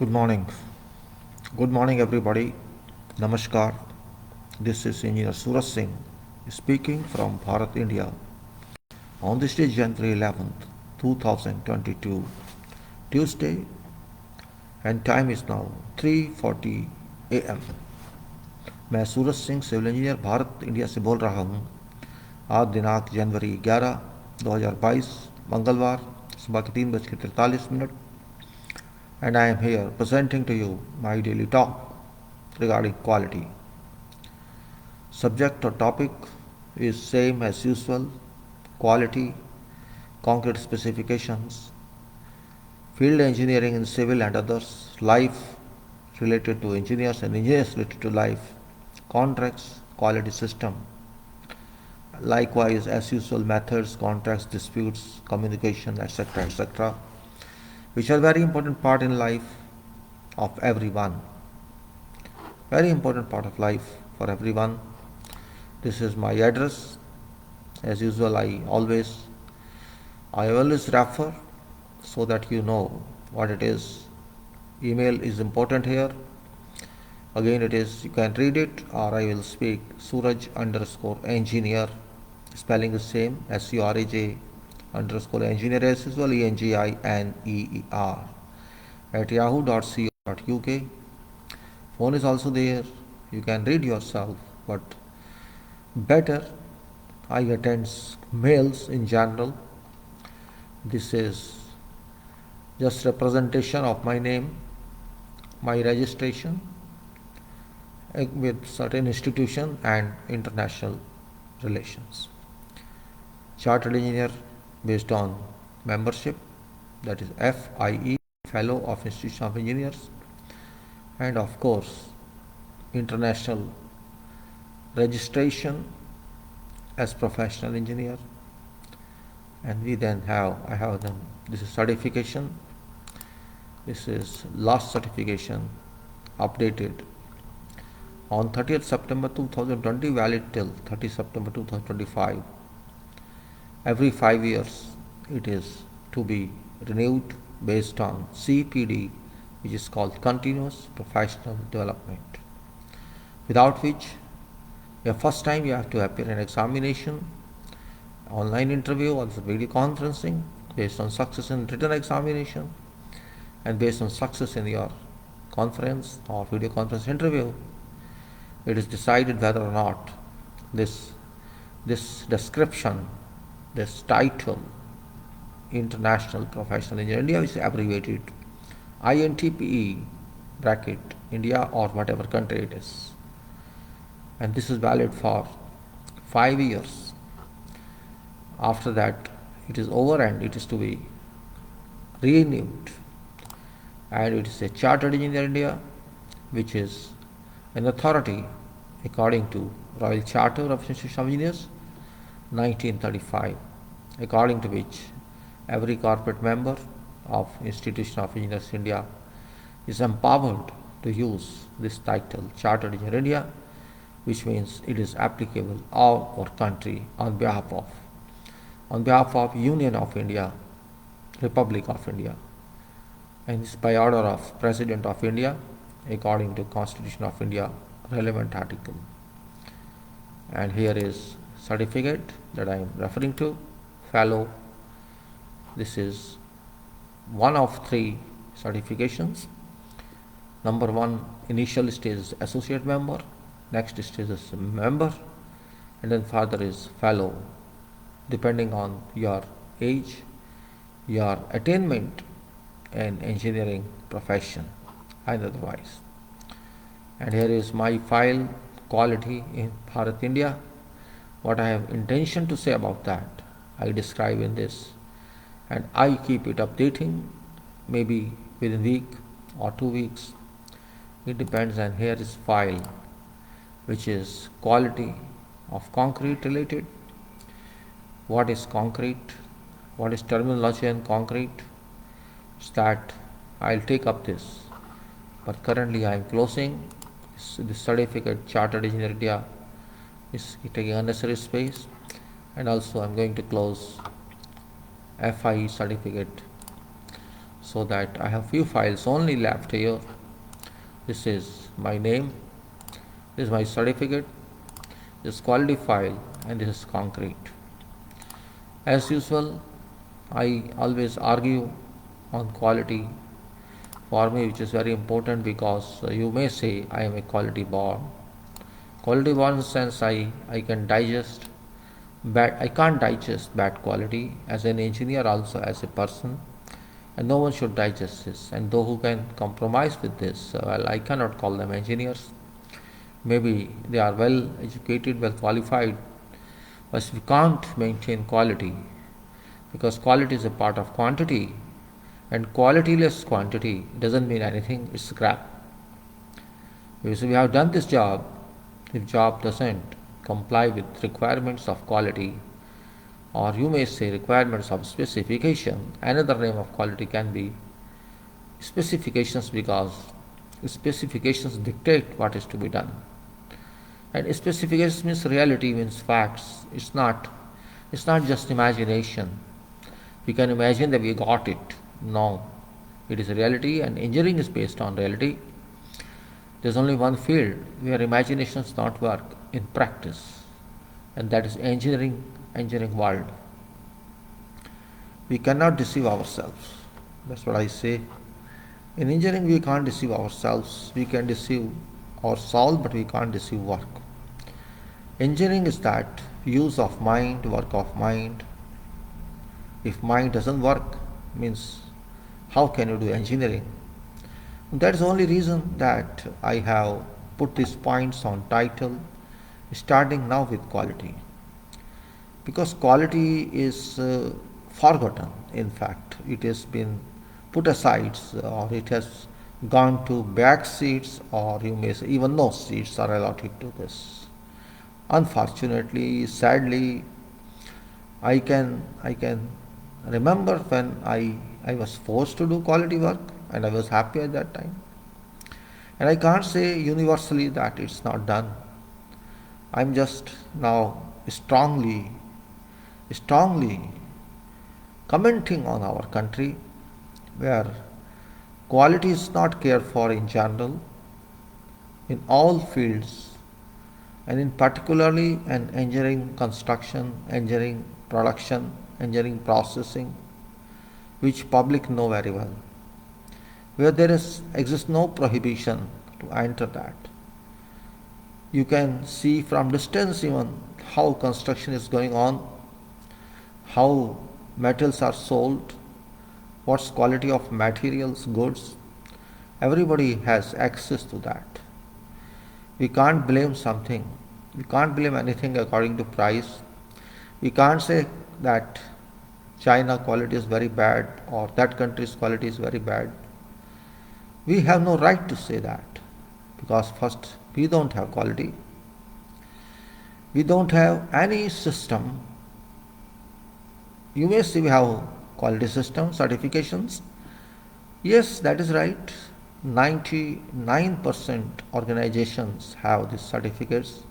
Good morning. Good morning, everybody. Namaskar. This is Engineer Suraj Singh speaking from Bharat, India. On this day, January 11th, 2022, Tuesday, and time is now 3:40 a.m. मैं Suraj Singh civil engineer Bharat India से बोल रहा हूँ। आज दिनांक जनवरी 11, 2022 मंगलवार सुबह के 3:43 and I am here presenting to you my daily talk regarding quality. Subject or topic is same as usual: quality, concrete specifications, field engineering in civil and others, life related to engineers and engineers related to life, contracts, quality system. Likewise, as usual, methods, contracts, disputes, communication, etc., which are very important part in life of everyone. Very important part of life for everyone. This is my address. As usual, I always refer so that you know what it is. Email is important here. Again, it is, you can read it, or I will speak Suraj_engineer. Spelling is same, SURAJ_engineer as usual, ENGINEER at yahoo.co.uk. Phone is also there. You can read yourself, but better I attend mails in general. This is just representation of my name, my registration with certain institution and international relations. Chartered engineer based on membership, that is FIE, Fellow of Institution of Engineers, and of course international registration as professional engineer. And we then I have them. This is certification. This is last certification updated on 30th September 2020, valid till 30th September 2025. Every 5 years it is to be renewed based on CPD, which is called Continuous Professional Development, without which the first time you have to appear in examination, online interview or video conferencing based on success in written examination, and based on success in your conference or video conference interview, it is decided whether or not this description, this title, International Professional Engineer India, which is abbreviated INTPE bracket India or whatever country it is, and this is valid for 5 years. After that it is over and it is to be renewed, and it is a Chartered Engineer India, which is an authority according to Royal Charter of Institution of Engineers 1935, according to which every corporate member of Institution of Engineers India is empowered to use this title, Chartered Engineer India, which means it is applicable all our country on behalf of Union of India, Republic of India, and is by order of President of India according to Constitution of India, relevant article. And here is certificate that I am referring to, Fellow. This is one of 3 certifications. Number 1, initial stage is associate member, next stage is member, and then further is fellow, depending on your age, your attainment in engineering profession and otherwise. And here is my file, quality in Bharat, India. What I have intention to say about that, I describe in this, and I keep it updating, maybe within a week or 2 weeks. It depends. And here is file, which is quality of concrete related. What is concrete? What is terminology in concrete? That I'll take up this, but currently I am closing this certificate. Chartered Engineer India is taking unnecessary space, and also I am going to close FIE certificate. so that I have few files only left here. This is my name, this is my certificate, this is quality file, and this is concrete. As usual, I always argue on quality for me, which is very important, because you may say I am a quality born. Quality born in the sense I can digest bad, I can't digest bad quality as an engineer, also as a person, and no one should digest this. And those who can compromise with this, well, I cannot call them engineers. Maybe they are well educated, well qualified, but if we can't maintain quality, because quality is a part of quantity, and qualityless quantity doesn't mean anything, it's scrap. Because we have done this job, if job doesn't comply with requirements of quality, or you may say requirements of specification, another name of quality can be specifications, because specifications dictate what is to be done. And specifications means reality, means facts. It's not just imagination. We can imagine that we got it. No, it is reality, and engineering is based on reality. There's only one field where imagination does not work in practice, and that is engineering world. We cannot deceive ourselves. That's what I say. In engineering, we can't deceive ourselves. We can deceive ourselves, but we can't deceive work. Engineering is that use of mind, work of mind. If mind doesn't work, means how can you do engineering? That is the only reason that I have put these points on title, starting now with quality. Because quality is forgotten, in fact. It has been put aside, or it has gone to back seats, or you may say even no seats are allotted to this. Unfortunately, sadly, I can remember when I was forced to do quality work, and I was happy at that time. And I can't say universally that it's not done. I'm just now strongly commenting on our country, where quality is not cared for in general, in all fields, and in particularly in engineering construction, engineering production, engineering processing, which public know very well, where there exists no prohibition to enter that. You can see from distance even how construction is going on, how metals are sold, what's quality of materials, goods. Everybody has access to that. We can't blame something. We can't blame anything according to price. We can't say that China quality is very bad, or that country's quality is very bad. We have no right to say that, because first, we don't have quality. We don't have any system. You may say we have quality system, certifications. Yes, that is right. 99% organizations have these certificates.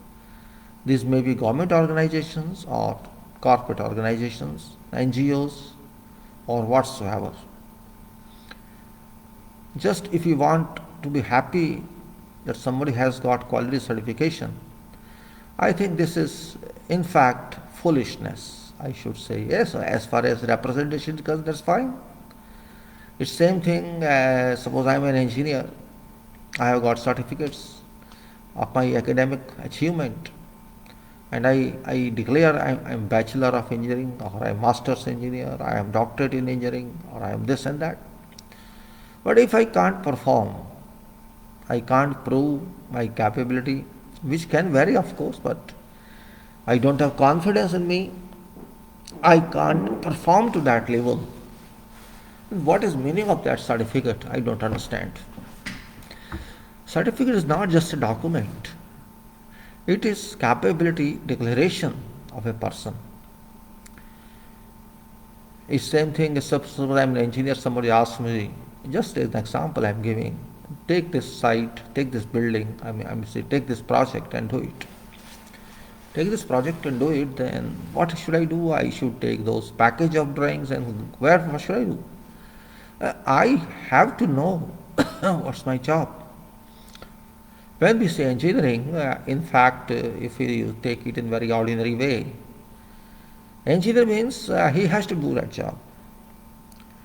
These may be government organizations or corporate organizations, NGOs, or whatsoever. Just if you want to be happy that somebody has got quality certification, I think this is in fact foolishness, I should say. Yes, as far as representation is concerned, that's fine. It's same thing as suppose I am an engineer, I have got certificates of my academic achievement, and I declare I am Bachelor of Engineering, or I am Master's Engineer, I am Doctorate in Engineering, or I am this and that. But if I can't perform, I can't prove my capability, which can vary of course, but I don't have confidence in me, I can't perform to that level. What is meaning of that certificate? I don't understand. Certificate is not just a document. It is capability declaration of a person. It's same thing as suppose I'm an engineer, somebody asks me, just as an example I'm giving, take this site, take this building, take this project and do it. Take this project and do it, then what should I do? I should take those package of drawings and what should I do? I have to know what's my job. When we say engineering, in fact, if you take it in very ordinary way, engineer means he has to do that job.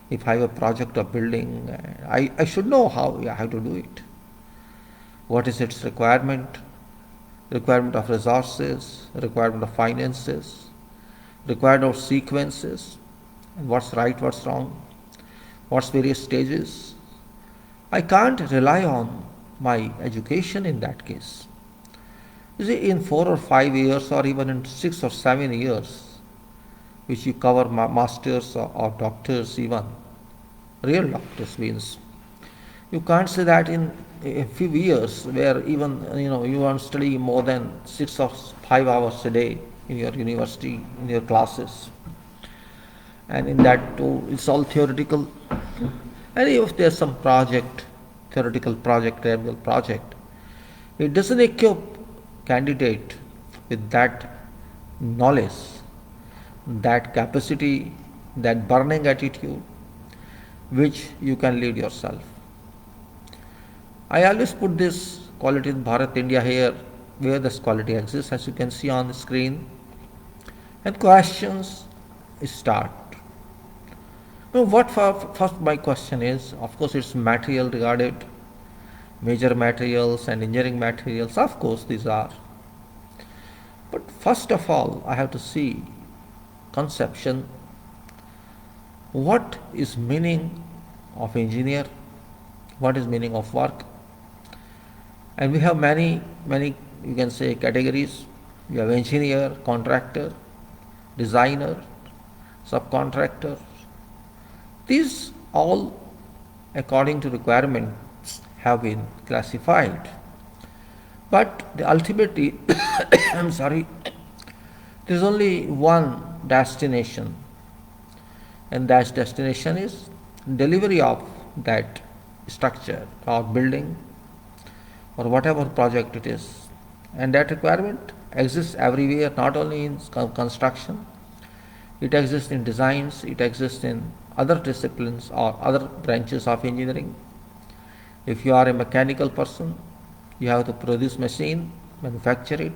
If I have a project of building, I should know how I have to do it. What is its requirement? Requirement of resources, requirement of finances, requirement of sequences, and what's right, what's wrong, what's various stages. I can't rely on my education in that case. You see, in 4 or 5 years, or even in 6 or 7 years, which you cover masters or doctors even, real doctors means, you can't say that in a few years where even you want to study more than 6 or 5 hours a day in your university, in your classes, and in that too it's all theoretical. And if there's some project, theoretical project, real project, it doesn't equip candidate with that knowledge, that capacity, that burning attitude which you can lead yourself. I always put this quality in Bharat, India here, where this quality exists, as you can see on the screen. And questions start. Now, first my question is, of course, it's material regarded, major materials and engineering materials, of course, these are. But first of all, I have to see conception. What is meaning of engineer? What is meaning of work? And we have many, you can say, categories. We have engineer, contractor, designer, subcontractor. These all, according to requirements, have been classified. But ultimately, I'm sorry, there is only one destination, and that destination is delivery of that structure or building or whatever project it is. And that requirement exists everywhere, not only in construction, it exists in designs, it exists in other disciplines or other branches of engineering. If you are a mechanical person, you have to produce machine, manufacture it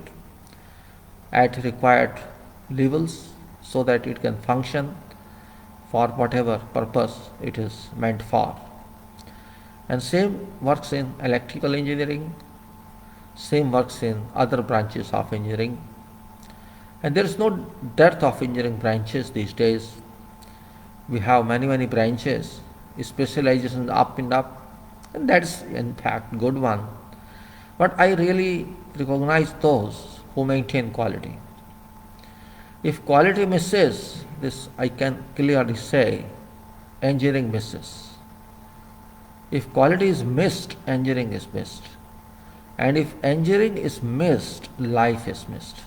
at required levels so that it can function for whatever purpose it is meant for. And same works in electrical engineering, same works in other branches of engineering. And there is no dearth of engineering branches these days. We have many branches, specializations up and up, and that's in fact good one. But I really recognize those who maintain quality. If quality misses, this I can clearly say, engineering misses. If quality is missed, engineering is missed. And if engineering is missed, life is missed.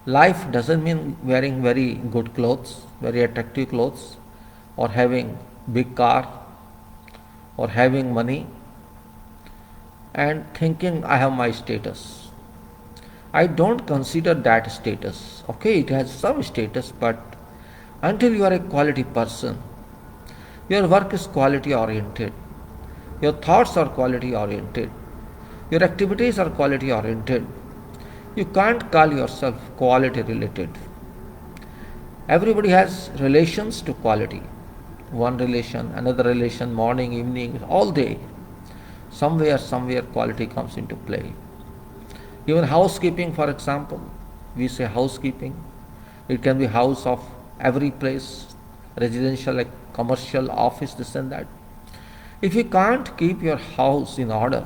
Life doesn't mean wearing very good clothes, very attractive clothes, or having big car, or having money, and thinking I have my status. I don't consider that status. Okay, it has some status, but until you are a quality person, your work is quality oriented, your thoughts are quality oriented, your activities are quality oriented, you can't call yourself quality related. Everybody has relations to quality. One relation, another relation, morning, evening, all day. Somewhere quality comes into play. Even housekeeping, for example, we say housekeeping. It can be house of every place, residential, like commercial, office, this and that. If you can't keep your house in order,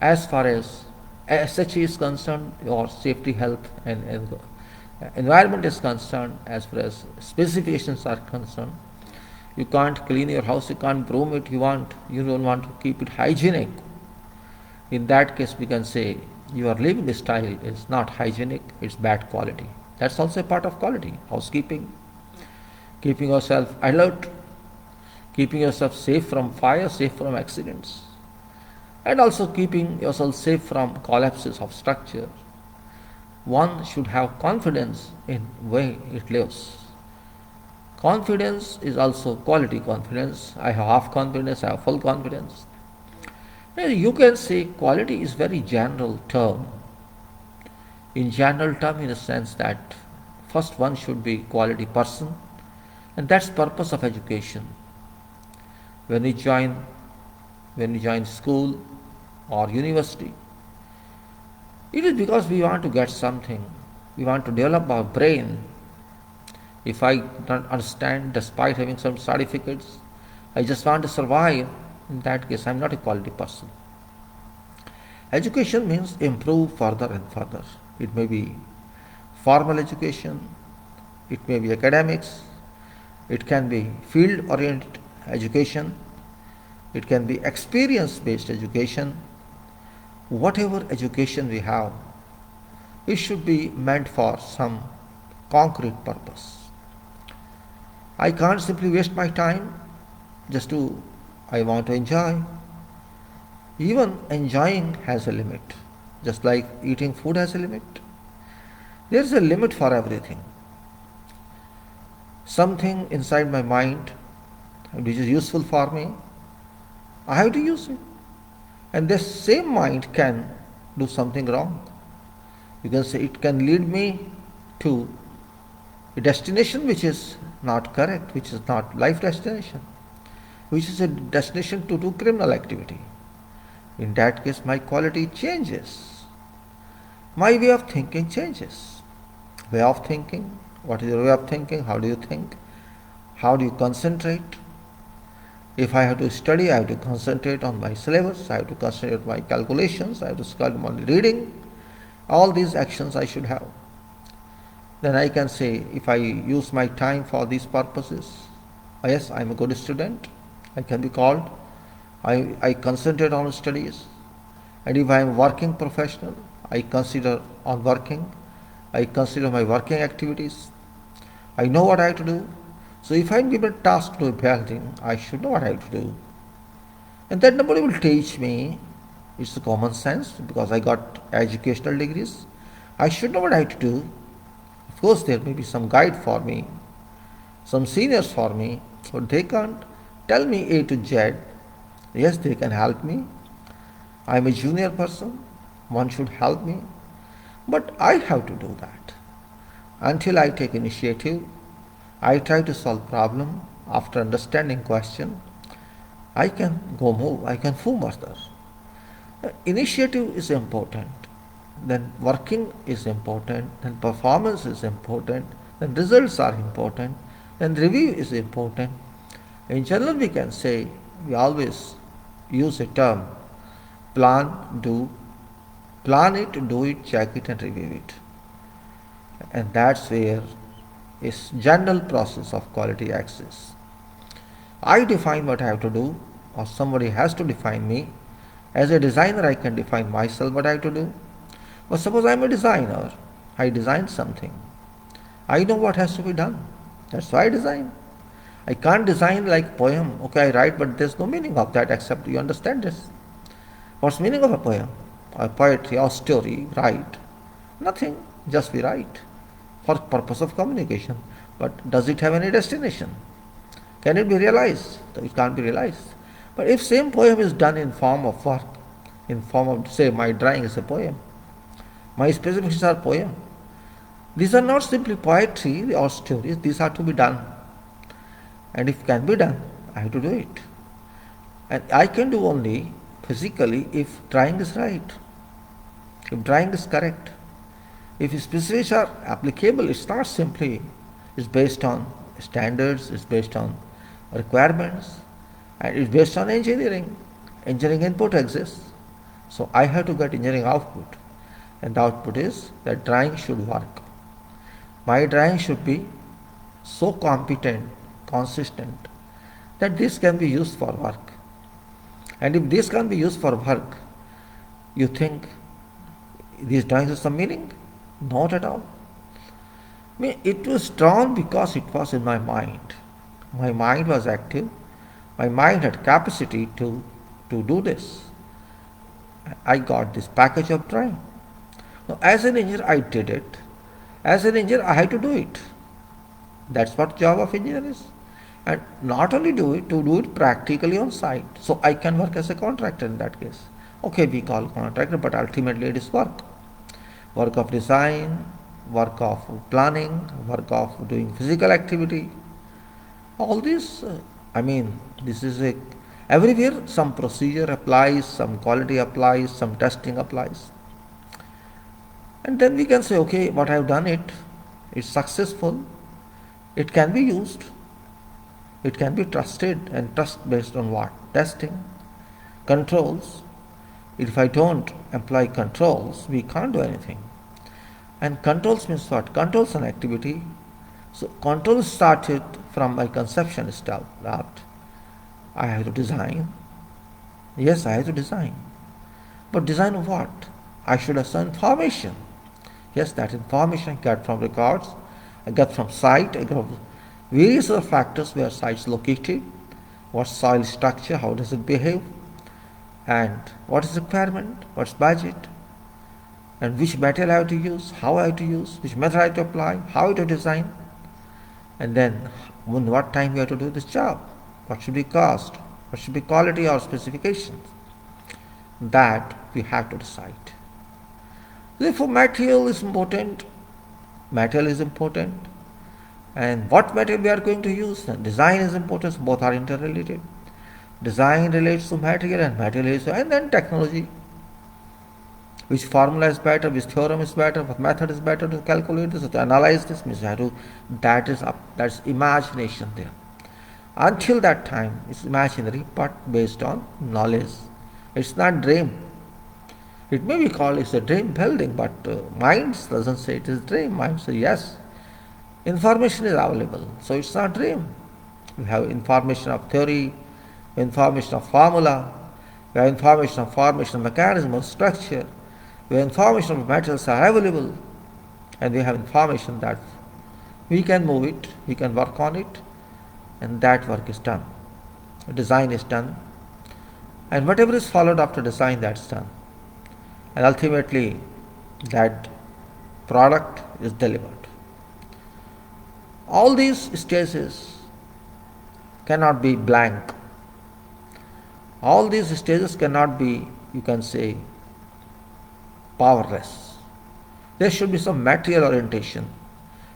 as far as SHE is concerned, or safety, health and environment is concerned, as far as specifications are concerned, you can't clean your house, you can't broom it, you don't want to keep it hygienic. In that case, we can say your living style is not hygienic, it's bad quality. That's also a part of quality. Housekeeping, keeping yourself alert, keeping yourself safe from fire, safe from accidents, and also keeping yourself safe from collapses of structure. One should have confidence in the way it lives. Confidence is also quality confidence. I have half confidence, I have full confidence. And you can say quality is very general term. In general term, in the sense that first one should be quality person, and that's purpose of education. When we join school or university, it is because we want to get something. We want to develop our brain. If I don't understand, despite having some certificates, I just want to survive, in that case, I am not a quality person. Education means improve further and further. It may be formal education, it may be academics, it can be field oriented education, it can be experience based education. Whatever education we have, it should be meant for some concrete purpose. I can't simply waste my time I want to enjoy. Even enjoying has a limit, just like eating food has a limit. There is a limit for everything. Something inside my mind which is useful for me, I have to use it. And this same mind can do something wrong. You can say it can lead me to a destination which is not correct, which is not life destination, which is a destination to do criminal activity. In that case, my quality changes. My way of thinking changes. Way of thinking, what is your way of thinking? How do you think? How do you concentrate? If I have to study, I have to concentrate on my syllabus, I have to concentrate on my calculations, I have to study on reading. All these actions I should have. Then I can say, if I use my time for these purposes, yes, I am a good student, I can be called. I concentrate on studies. And if I am working professional, I consider on working, I consider my working activities, I know what I have to do. So if I am given a task to do a building, I should know what I have to do. And that nobody will teach me. It's a common sense because I got educational degrees. I should know what I have to do. Of course, there may be some guide for me, some seniors for me, but they can't tell me A to Z. Yes, they can help me. I am a junior person. One should help me. But I have to do that. Until I take initiative, I try to solve problem. After understanding question, I can move further. Initiative is important. Then working is important. Then performance is important. Then results are important. Then review is important. In general, we can say we always use a term: plan, it, do it, check it, and review it. And that's where is general process of quality access. I define what I have to do, or somebody has to define me. As a designer, I can define myself what I have to do. But suppose I am a designer, I design something. I know what has to be done. That's why I design. I can't design like poem. Okay, I write, but there's no meaning of that except you understand this. What's the meaning of a poem? Or poetry or story, write? Nothing, just we write for purpose of communication. But does it have any destination? Can it be realized? It can't be realized. But if same poem is done in form of work, in form of, say, my drawing is a poem, my specifications are poem. These are not simply poetry or stories, these are to be done. And if can be done, I have to do it. And I can do only physically if drawing is right, if drawing is correct. If specifics are applicable, it's not simply, it's based on standards, it's based on requirements, and it's based on engineering. Engineering input exists. So I have to get engineering output. And the output is that drawing should work. My drawing should be so competent, consistent, that this can be used for work. And if this can be used for work, you think these drawings have some meaning? Not at all. It was drawn because it was in my mind. My mind was active. My mind had capacity to do this. I got this package of drawing. Now, as an engineer, I did it. As an engineer, I had to do it. That's what job of engineer is. And not only do it, to do it practically on site. So I can work as a contractor in that case. Okay, we call contractor, but ultimately it is work. Work of design, work of planning, work of doing physical activity. All this, this is a, everywhere some procedure applies, some quality applies, some testing applies. And then we can say, okay, what I have done it's successful, it can be used, it can be trusted, and trust based on what? Testing, controls. If I don't apply controls, we can't do anything. And controls means what? Controls an activity. So controls started from my conception start. I have to design. Yes, I have to design. But design of what? I should have some information. Yes, that information I get from records, I get from site, I get from various other factors where site is located, what soil structure, how does it behave, and what is the requirement, what's budget, and which material I have to use, how I have to use, which method I have to apply, how I have to design, and then in what time we have to do this job, what should be cost, what should be quality or specifications. That we have to decide. Therefore, material is important, and what material we are going to use, and design is important, so both are interrelated. Design relates to material and material is, and then technology. Which formula is better, which theorem is better, what method is better to calculate this, to analyze this, means that's imagination there. Until that time, it's imaginary, but based on knowledge. It's not dream. It may be called it's a dream building, but mind doesn't say it is dream. Mind says yes, information is available, so it's not dream. We have information of theory, information of formula, we have information of formation mechanism or structure, we have information of materials are available, and we have information that we can move it, we can work on it, and that work is done. Design is done, and whatever is followed after design, that's done. And ultimately, that product is delivered. All these stages cannot be blank. All these stages cannot be, you can say, powerless. There should be some material orientation,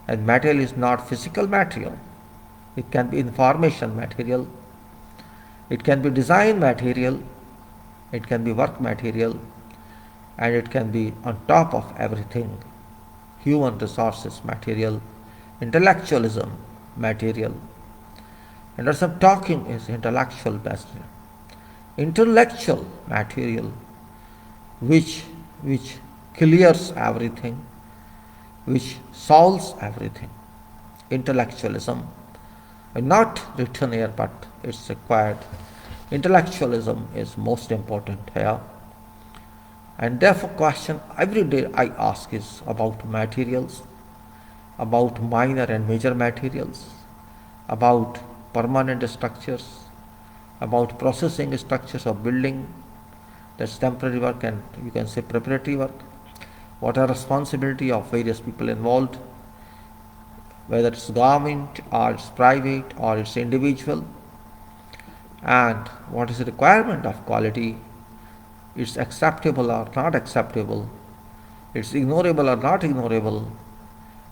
and material is not physical material. It can be information material, it can be design material, it can be work material, and it can be on top of everything, human resources material, intellectualism material. And as I'm talking is intellectual material. Intellectual material which clears everything, which solves everything. Intellectualism, not written here, but it's required. Intellectualism is most important here. And therefore, question every day I ask is about materials, about minor and major materials, about permanent structures, about processing structures of building, that's temporary work and you can say preparatory work. What are responsibility of various people involved, whether it's government or it's private or it's individual, and what is the requirement of quality, it's acceptable or not acceptable, it's ignorable or not ignorable,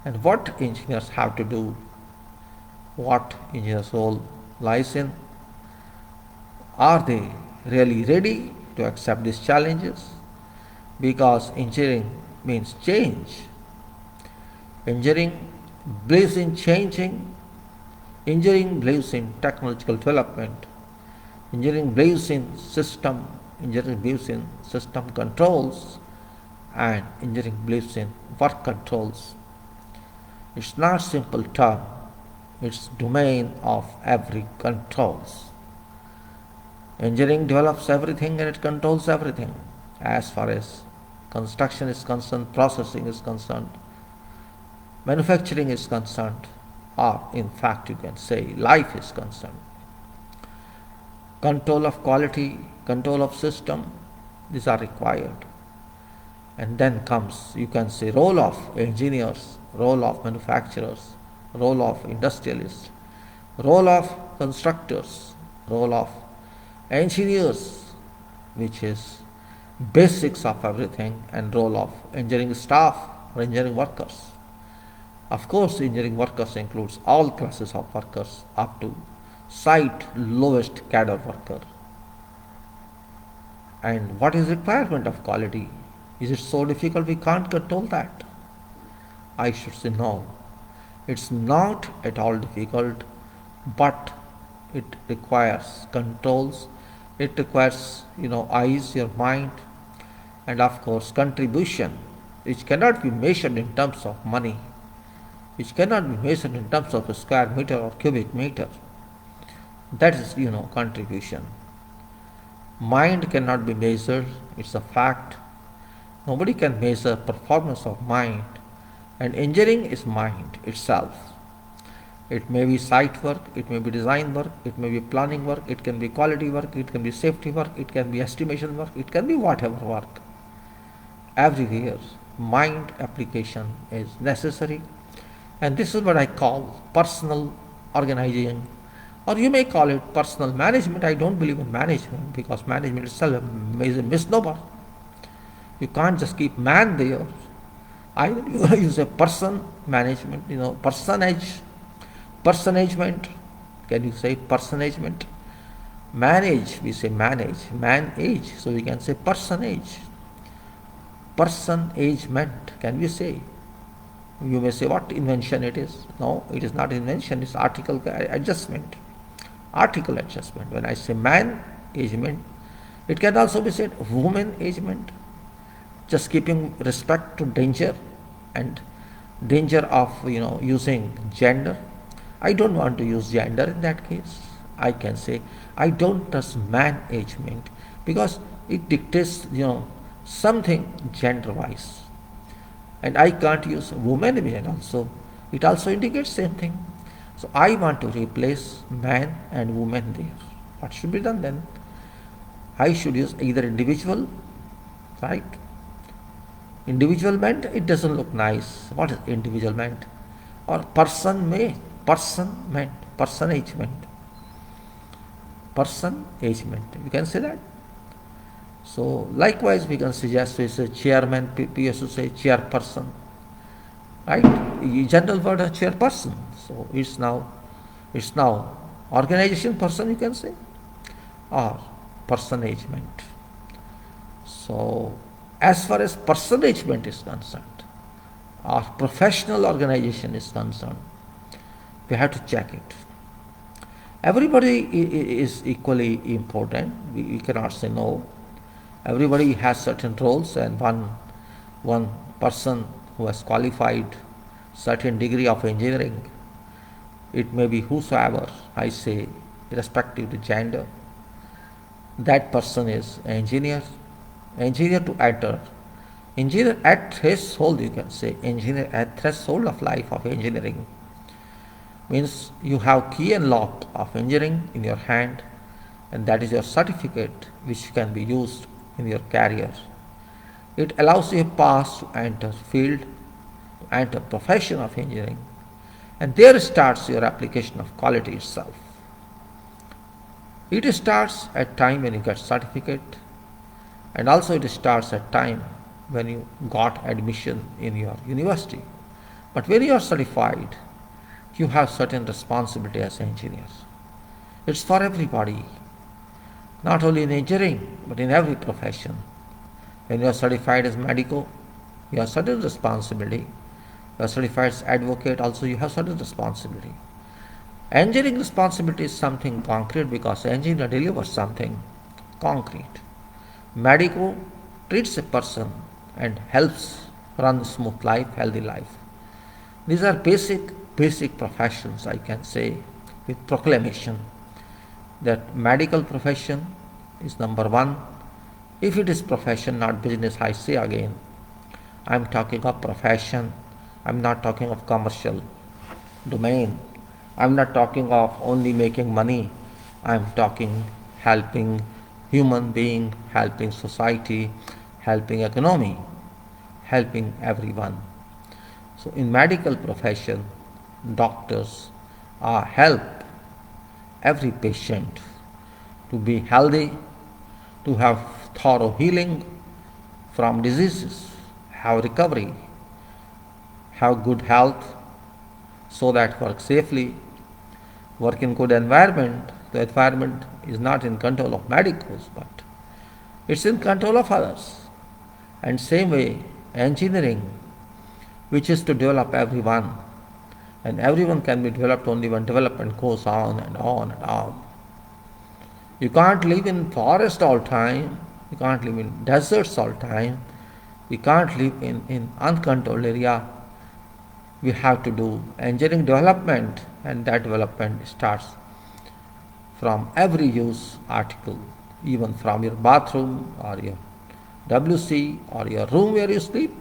and what engineers have to do, what engineers' role lies in. Are they really ready to accept these challenges? Because engineering means change. Engineering believes in changing. Engineering believes in technological development. Engineering believes in system. Engineering believes in system controls. And engineering believes in work controls. It's not simple term. It's domain of every controls. Engineering develops everything and it controls everything as far as construction is concerned, processing is concerned, manufacturing is concerned, or in fact you can say life is concerned. Control of quality, control of system, these are required. And then comes, you can say, role of engineers, role of manufacturers, role of industrialists, role of constructors, role of engineers, which is basics of everything, and role of engineering staff or engineering workers. Of course, engineering workers includes all classes of workers up to site lowest cadre worker. And what is requirement of quality? Is it so difficult we can't control that? I should say no. It's not at all difficult, but it requires controls. It requires, eyes, your mind, and of course contribution, which cannot be measured in terms of money, which cannot be measured in terms of a square meter or cubic meter. That is, contribution. Mind cannot be measured, it's a fact. Nobody can measure performance of mind, and engineering is mind itself. It may be site work, it may be design work, it may be planning work, it can be quality work, it can be safety work, it can be estimation work, it can be whatever work. Everywhere, mind application is necessary, and this is what I call personal organizing, or you may call it personal management. I don't believe in management because management itself is a misnomer. You can't just keep man there. Either you use a person management, personagement. Can you say personagement? Manage, we say manage, man-age, so we can say personage. Personagement, can we say? You may say what invention it is. No, it is not invention, it's article adjustment. Article adjustment. When I say man-agement, it can also be said woman-agement. Just keeping respect to danger and danger of using gender. I don't want to use gender in that case. I can say I don't trust management because it dictates something gender wise, and I can't use woman also. It also indicates same thing. So I want to replace man and woman there. What should be done then? I should use either individual, right? Individual meant it doesn't look nice. What is individual meant? Or person meant, personagement. Personagement. You can say that. So likewise we can suggest we say chairman, we used to say chairperson. Right? General word of chairperson. So it's now organization person, you can say, or personagement. So as far as personagement is concerned, or professional organization is concerned, we have to check it. Everybody is equally important. We cannot say no. Everybody has certain roles, and one person who has qualified certain degree of engineering, it may be whosoever, I say, irrespective of gender, that person is engineer. Engineer to enter. Engineer at threshold, you can say. Engineer at threshold of life of engineering. Means you have key and lock of engineering in your hand, and that is your certificate which can be used in your career. It allows you a pass to enter field, to enter profession of engineering, and there starts your application of quality itself. It starts at time when you get certificate, and also it starts at time when you got admission in your university. But when you are certified, you have certain responsibility as engineers. It's for everybody, not only in engineering, but in every profession. When you are certified as medico, you have certain responsibility. You are certified as advocate, also you have certain responsibility. Engineering responsibility is something concrete because engineer delivers something concrete. Medico treats a person and helps run smooth life, healthy life. These are basic professions, I can say, with proclamation that medical profession is number one. If it is profession, not business, I say again, I am talking of profession. I am not talking of commercial domain. I am not talking of only making money. I am talking helping human being, helping society, helping economy, helping everyone. So in medical profession, doctors help every patient to be healthy, to have thorough healing from diseases, have recovery, have good health, so that work safely, work in good environment. The environment is not in control of medicals, but it's in control of others. And same way, engineering, which is to develop everyone, and everyone can be developed only when development goes on and on and on. You can't live in forest all time, you can't live in deserts all time, you can't live in uncontrolled area. We have to do engineering development, and that development starts from every use article, even from your bathroom or your WC or your room where you sleep,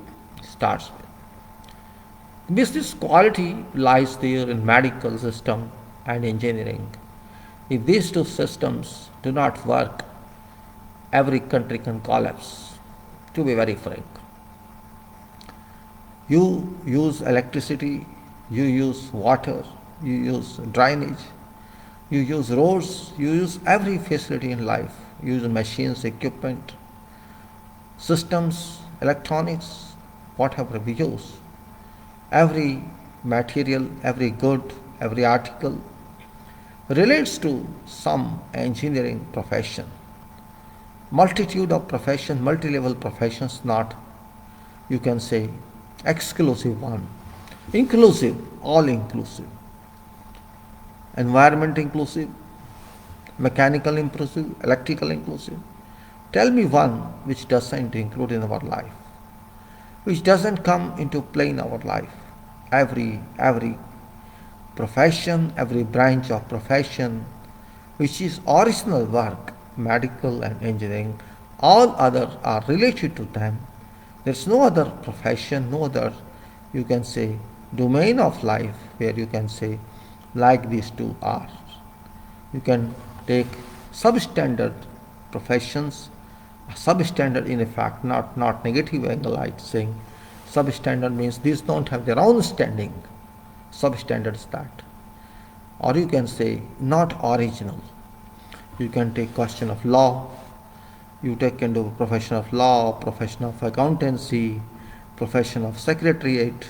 starts with. Business quality lies there in medical system and engineering. If these two systems do not work, every country can collapse, to be very frank. You use electricity, you use water, you use drainage, you use roads, you use every facility in life, you use machines, equipment, systems, electronics, whatever we use. Every material, every good, every article relates to some engineering profession. Multitude of professions, multi-level professions, not, you can say, exclusive one. Inclusive, all inclusive. Environment inclusive, mechanical inclusive, electrical inclusive. Tell me one which doesn't include in our life, which doesn't come into play in our life. Every profession, every branch of profession, which is original work, medical and engineering, all others are related to them. There's no other profession, no other, you can say, domain of life where you can say like these two are. You can take substandard professions, substandard in effect, not negative angle I'm saying. Substandard means these don't have their own standing. Substandard is that. Or you can say not original. You can take question of law, you take into profession of law, profession of accountancy, profession of secretariat,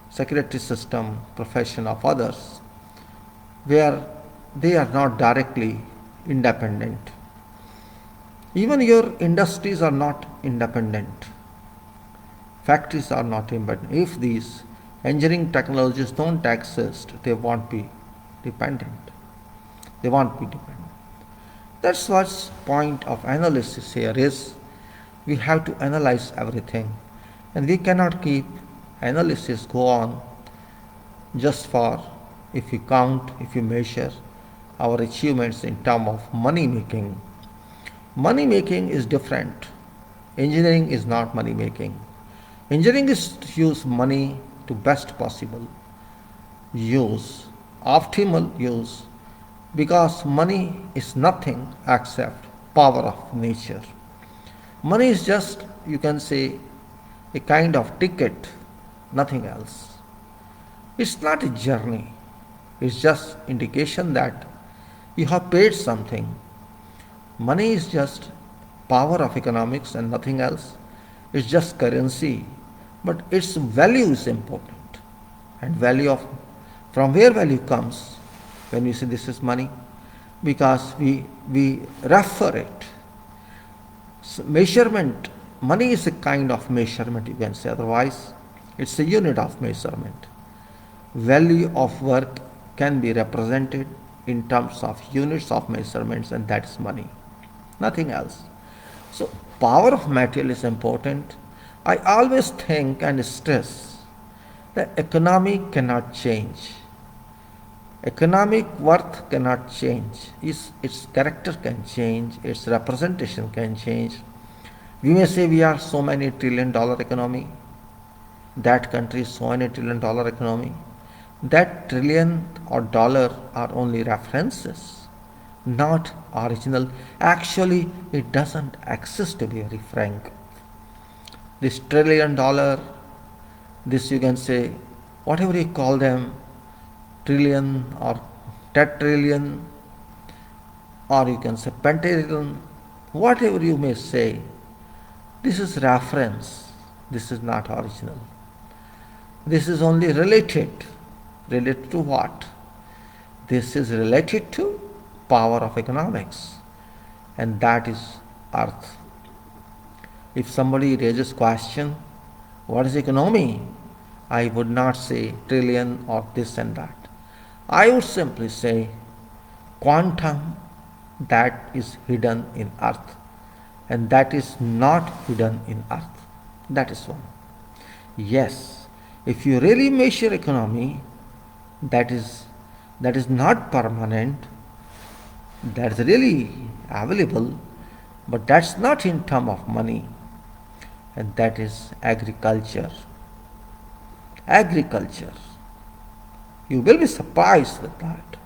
secretary system, profession of others, where they are not directly independent. Even your industries are not independent. Factories are not independent. If these engineering technologies don't exist, they won't be dependent. They won't be dependent. That's what's point of analysis here is. We have to analyze everything, and we cannot keep analysis go on just for if you count, if you measure our achievements in terms of money making. Money making is different. Engineering is not money making. Engineering is to use money to best possible use, optimal use, because money is nothing except power of nature. Money is just, you can say, a kind of ticket, nothing else. It's not a journey. It's just indication that you have paid something. Money is just power of economics and nothing else. It's just currency, but its value is important. And value of, from where value comes when we say this is money? Because we refer it. So measurement, money is a kind of measurement, you can say, otherwise it's a unit of measurement. Value of work can be represented in terms of units of measurements, and that is money, nothing else. So power of material is important. I always think and stress that economy cannot change. Economic worth cannot change. Its character can change, its representation can change. We may say we are so many $1 trillion economy, that country is so many $1 trillion economy. That trillion or dollar are only references, not original. Actually, it doesn't exist, to be very frank. This $1 trillion, this you can say, whatever you call them, trillion or tetrillion, or you can say pentatrillion, whatever you may say, this is reference, this is not original. This is only related. Related to what? This is related to power of economics, and that is earth. If somebody raises question, what is economy? I would not say trillion or this and that. I would simply say quantum that is hidden in earth, and that is not hidden in earth. That is one. Yes, if you really measure economy, that is not permanent, that's really available, but that's not in terms of money, and that is agriculture. Agriculture. You will be surprised with that.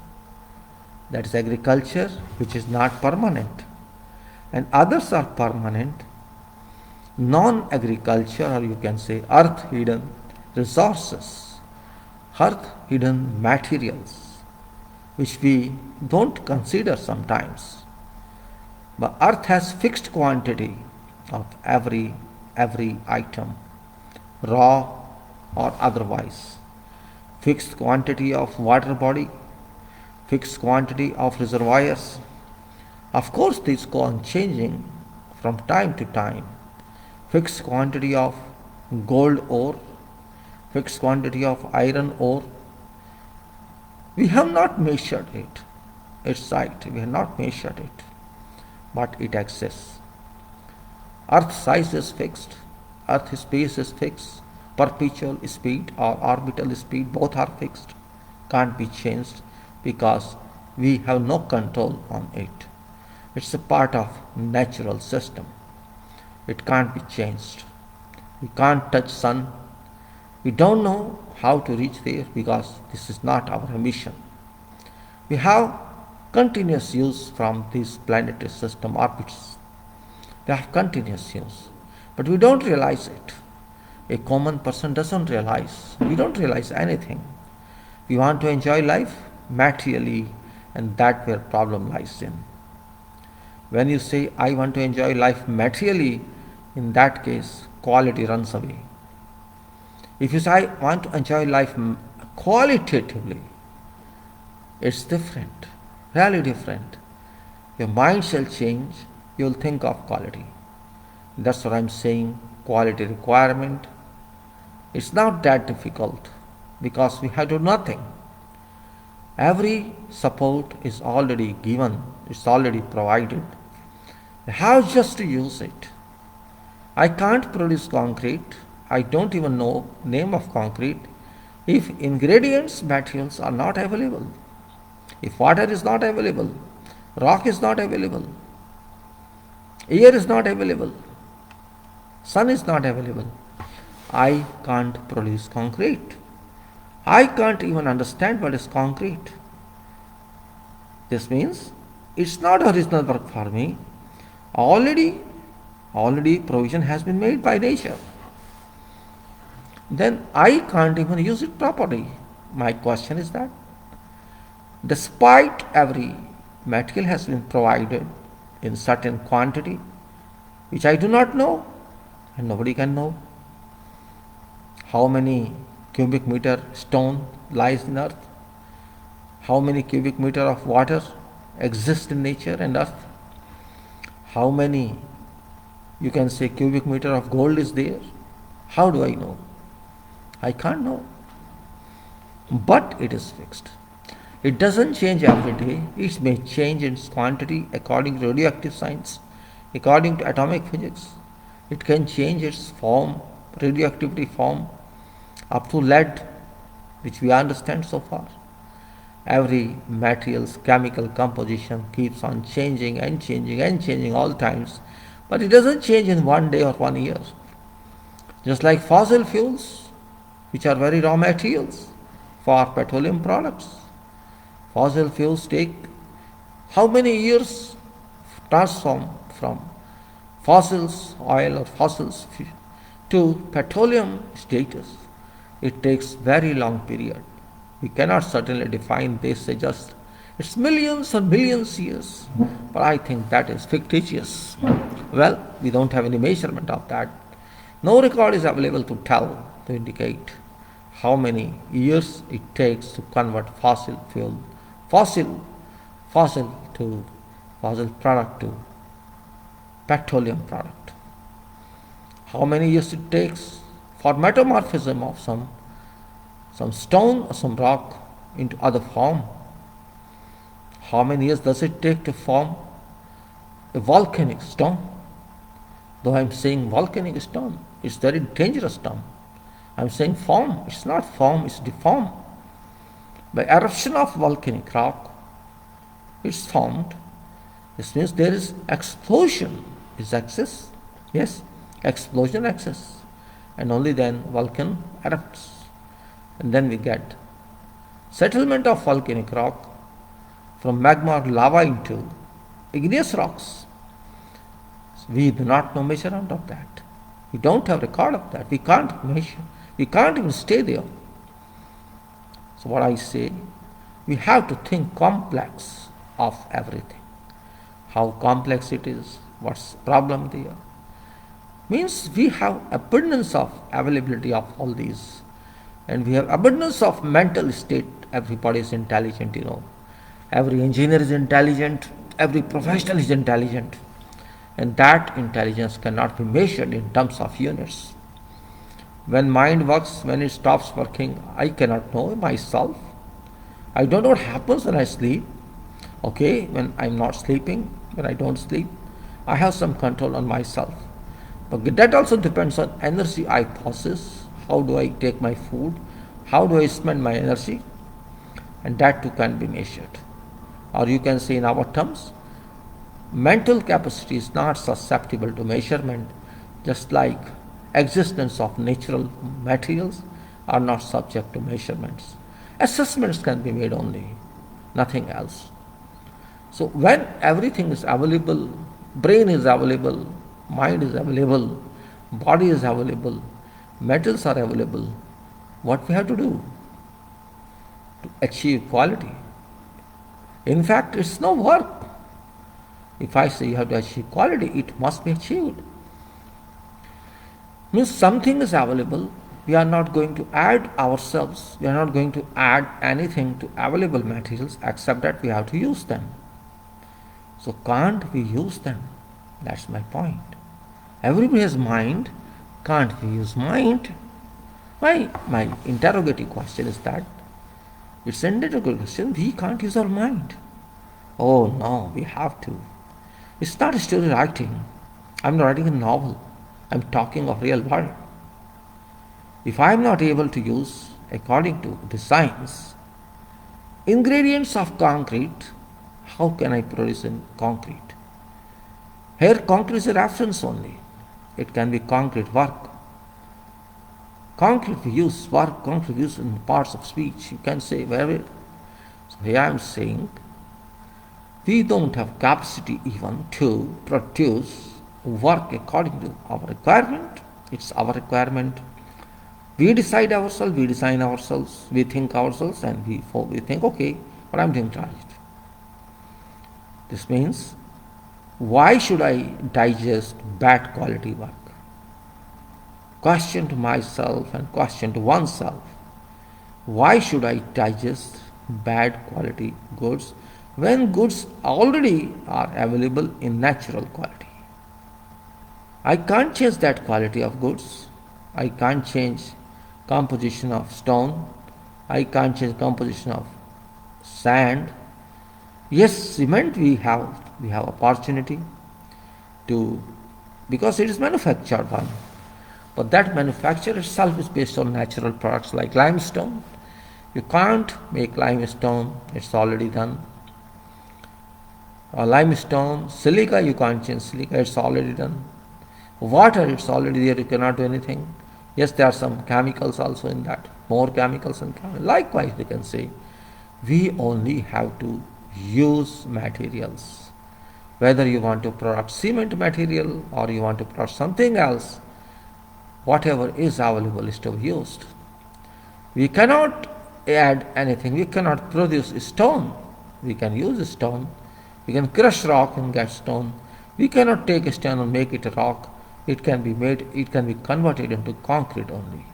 That is agriculture, which is not permanent, and others are permanent. Non-agriculture, or you can say earth hidden resources, earth hidden materials, which we don't consider sometimes. But earth has fixed quantity of every item, raw or otherwise. Fixed quantity of water body, fixed quantity of reservoirs. Of course, these go on changing from time to time. Fixed quantity of gold ore, fixed quantity of iron ore. We have not measured it. It's right, we have not measured it, but it exists. Earth size is fixed, earth space is fixed, perpetual speed or orbital speed, both are fixed, can't be changed because we have no control on it. It's a part of natural system. It can't be changed. We can't touch sun. We don't know how to reach there because this is not our mission. We have continuous use from this planetary system orbits. They have continuous use, but we don't realize it. A common person doesn't realize. We don't realize anything. We want to enjoy life materially, and that's where problem lies in. When you say, I want to enjoy life materially, in that case, quality runs away. If you say, I want to enjoy life qualitatively, it's different, really different. Your mind shall change, you'll think of quality. That's what I'm saying, quality requirement. It's not that difficult because we have to do nothing. Every support is already given, it's already provided. How just to use it? I can't produce concrete. I don't even know name of concrete if ingredients, materials are not available. If water is not available, rock is not available, air is not available, sun is not available, I can't produce concrete. I can't even understand what is concrete. This means it's not original work for me. Already provision has been made by nature. Then I can't even use it properly. My question is that despite every material has been provided in certain quantity, which I do not know and nobody can know, how many cubic meter stone lies in earth, how many cubic meter of water exist in nature and earth, how many, you can say, cubic meter of gold is there. How do I know? I can't know. But it is fixed. It doesn't change every day. It may change its quantity according to radioactive science, according to atomic physics. It can change its form, radioactivity form, up to lead, which we understand so far. Every material's chemical composition keeps on changing and changing and changing all times, but it doesn't change in 1 day or 1 year. Just like fossil fuels, which are very raw materials for petroleum products. Fossil fuels take how many years transform from fossils, oil or fossils to petroleum status? It takes very long period. We cannot certainly define this as just it's millions or millions years, but I think that is fictitious. Well, we don't have any measurement of that. No record is available to tell, to indicate how many years it takes to convert fossil product to petroleum product. How many years it takes for metamorphism of some stone or some rock into other form. How many years does it take to form a volcanic stone? Though I am saying volcanic stone, it's very dangerous stone. I am saying form, it's not form, it's deformed. By eruption of volcanic rock, it's formed. This means there is explosion, is exists. Yes, explosion exists. And only then volcano erupts. And then we get settlement of volcanic rock from magma or lava into igneous rocks. We do not know measurement of that. We don't have record of that. We can't measure. We can't even stay there. So what I say, we have to think complex of everything. How complex it is, what's the problem there. Means we have abundance of availability of all these. And we have abundance of mental state. Everybody is intelligent, Every engineer is intelligent. Every professional is intelligent. And that intelligence cannot be measured in terms of units. When mind works, when it stops working, I cannot know myself. I don't know what happens when I sleep. Okay, when I'm not sleeping, when I don't sleep, I have some control on myself. But that also depends on energy I possess. How do I take my food? How do I spend my energy? And that too can be measured. Or you can say in our terms, mental capacity is not susceptible to measurement, just like existence of natural materials are not subject to measurements. Assessments can be made only, nothing else. So when everything is available, brain is available, mind is available, body is available, metals are available, what we have to do to achieve quality? In fact, it's no work. If I say you have to achieve quality, it must be achieved. Means something is available, we are not going to add ourselves, we are not going to add anything to available materials except that we have to use them. So can't we use them? That's my point. Everybody has mind, can't we use mind? My interrogative question is that, it's an interrogative question, we can't use our mind. Oh no, we have to. It's not a story writing. I'm not writing a novel. I'm talking of real world. If I'm not able to use, according to designs, ingredients of concrete, how can I produce in concrete? Here concrete is a reference only. It can be concrete work. Concrete we use work, concrete we use in parts of speech. You can say wherever. So here I am saying, we don't have capacity even to produce work according to our requirement. It's our requirement. We decide ourselves, we design ourselves, we think ourselves, and we think, okay, what I'm doing right. This means, why should I digest bad quality work? Question to myself and question to oneself. Why should I digest bad quality goods when goods already are available in natural quality? I can't change that quality of goods. I can't change composition of stone. I can't change composition of sand. Yes, cement we have opportunity to, because it is manufactured one. But that manufacture itself is based on natural products like limestone. You can't make limestone, it's already done. Limestone, silica, you can't change silica, it's already done. Water, it's already there, you cannot do anything. Yes, there are some chemicals also in that, more chemicals and chemicals. Likewise, we can say, we only have to use materials. Whether you want to produce cement material or you want to produce something else, whatever is available is to be used. We cannot add anything. We cannot produce stone. We can use stone. We can crush rock and get stone. We cannot take a stone and make it a rock. It can be converted into concrete only.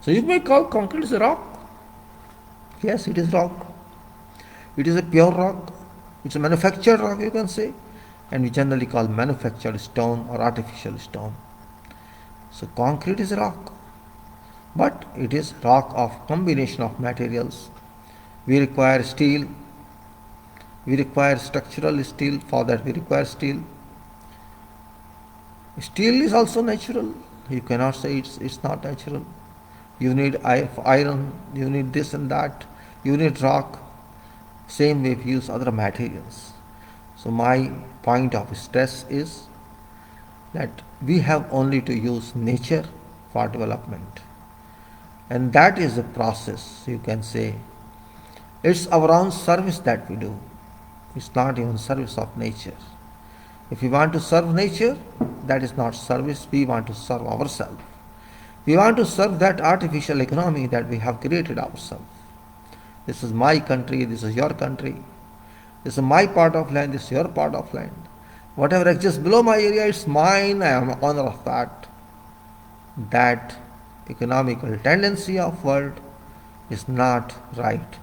So you may call concrete as a rock. Yes, it is rock. It is a pure rock. It's a manufactured rock, you can say. And we generally call manufactured stone or artificial stone. So concrete is a rock. But it is rock of combination of materials. We require steel. We require structural steel. For that we require steel. Steel is also natural. You cannot say it's not natural. You need iron, you need this and that, you need rock. Same way we use other materials. So my point of stress is that we have only to use nature for development. And that is a process, you can say. It's our own service that we do. It's not even service of nature. If we want to serve nature, that is not service. We want to serve ourselves. We want to serve that artificial economy that we have created ourselves. This is my country, this is your country. This is my part of land, this is your part of land. Whatever exists below my area, it's mine, I am owner of that. That economical tendency of world is not right.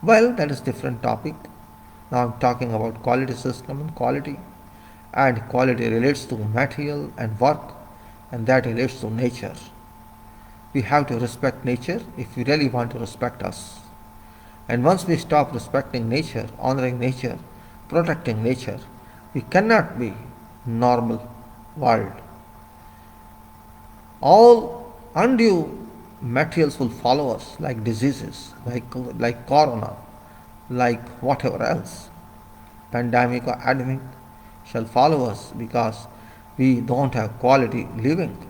Well, that is different topic. Now I'm talking about quality system and quality. And quality relates to material and work, and that relates to nature. We have to respect nature if we really want to respect us. And once we stop respecting nature, honoring nature, protecting nature, we cannot be normal world. All undue materials will follow us like diseases, like corona, like whatever else. Pandemic or endemic shall follow us because we don't have quality living.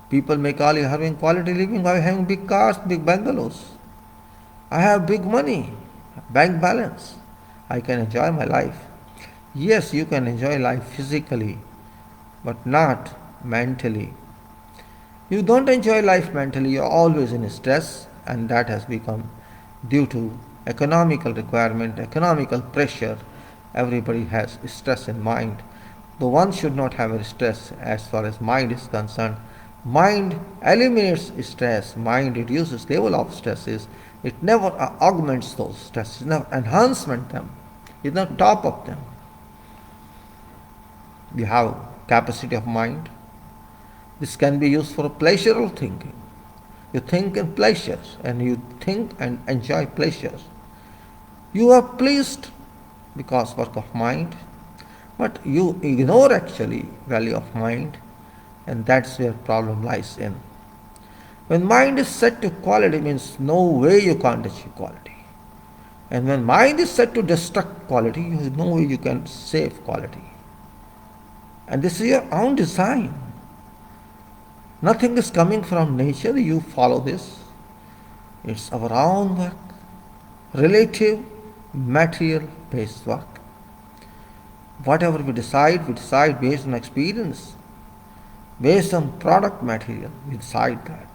People may call you having quality living by having big cars, big bungalows. I have big money, bank balance. I can enjoy my life. Yes, you can enjoy life physically, but not mentally. You don't enjoy life mentally, you're always in stress, and that has become due to economical requirement, economical pressure. Everybody has stress in mind. Though one should not have a stress as far as mind is concerned. Mind eliminates stress, mind reduces level of stresses. It never augments those stresses, it never enhancement them, it never top up them. You have capacity of mind. This can be used for pleasurable thinking. You think in pleasures and you think and enjoy pleasures. You are pleased because work of mind, but you ignore actually value of mind, and that's where problem lies in. When mind is set to quality means no way you can't achieve quality. And when mind is set to destruct quality, there is no way you can save quality. And this is your own design. Nothing is coming from nature, you follow this. It's our own work, relative, material-based work. Whatever we decide based on experience, based on product material, we decide that.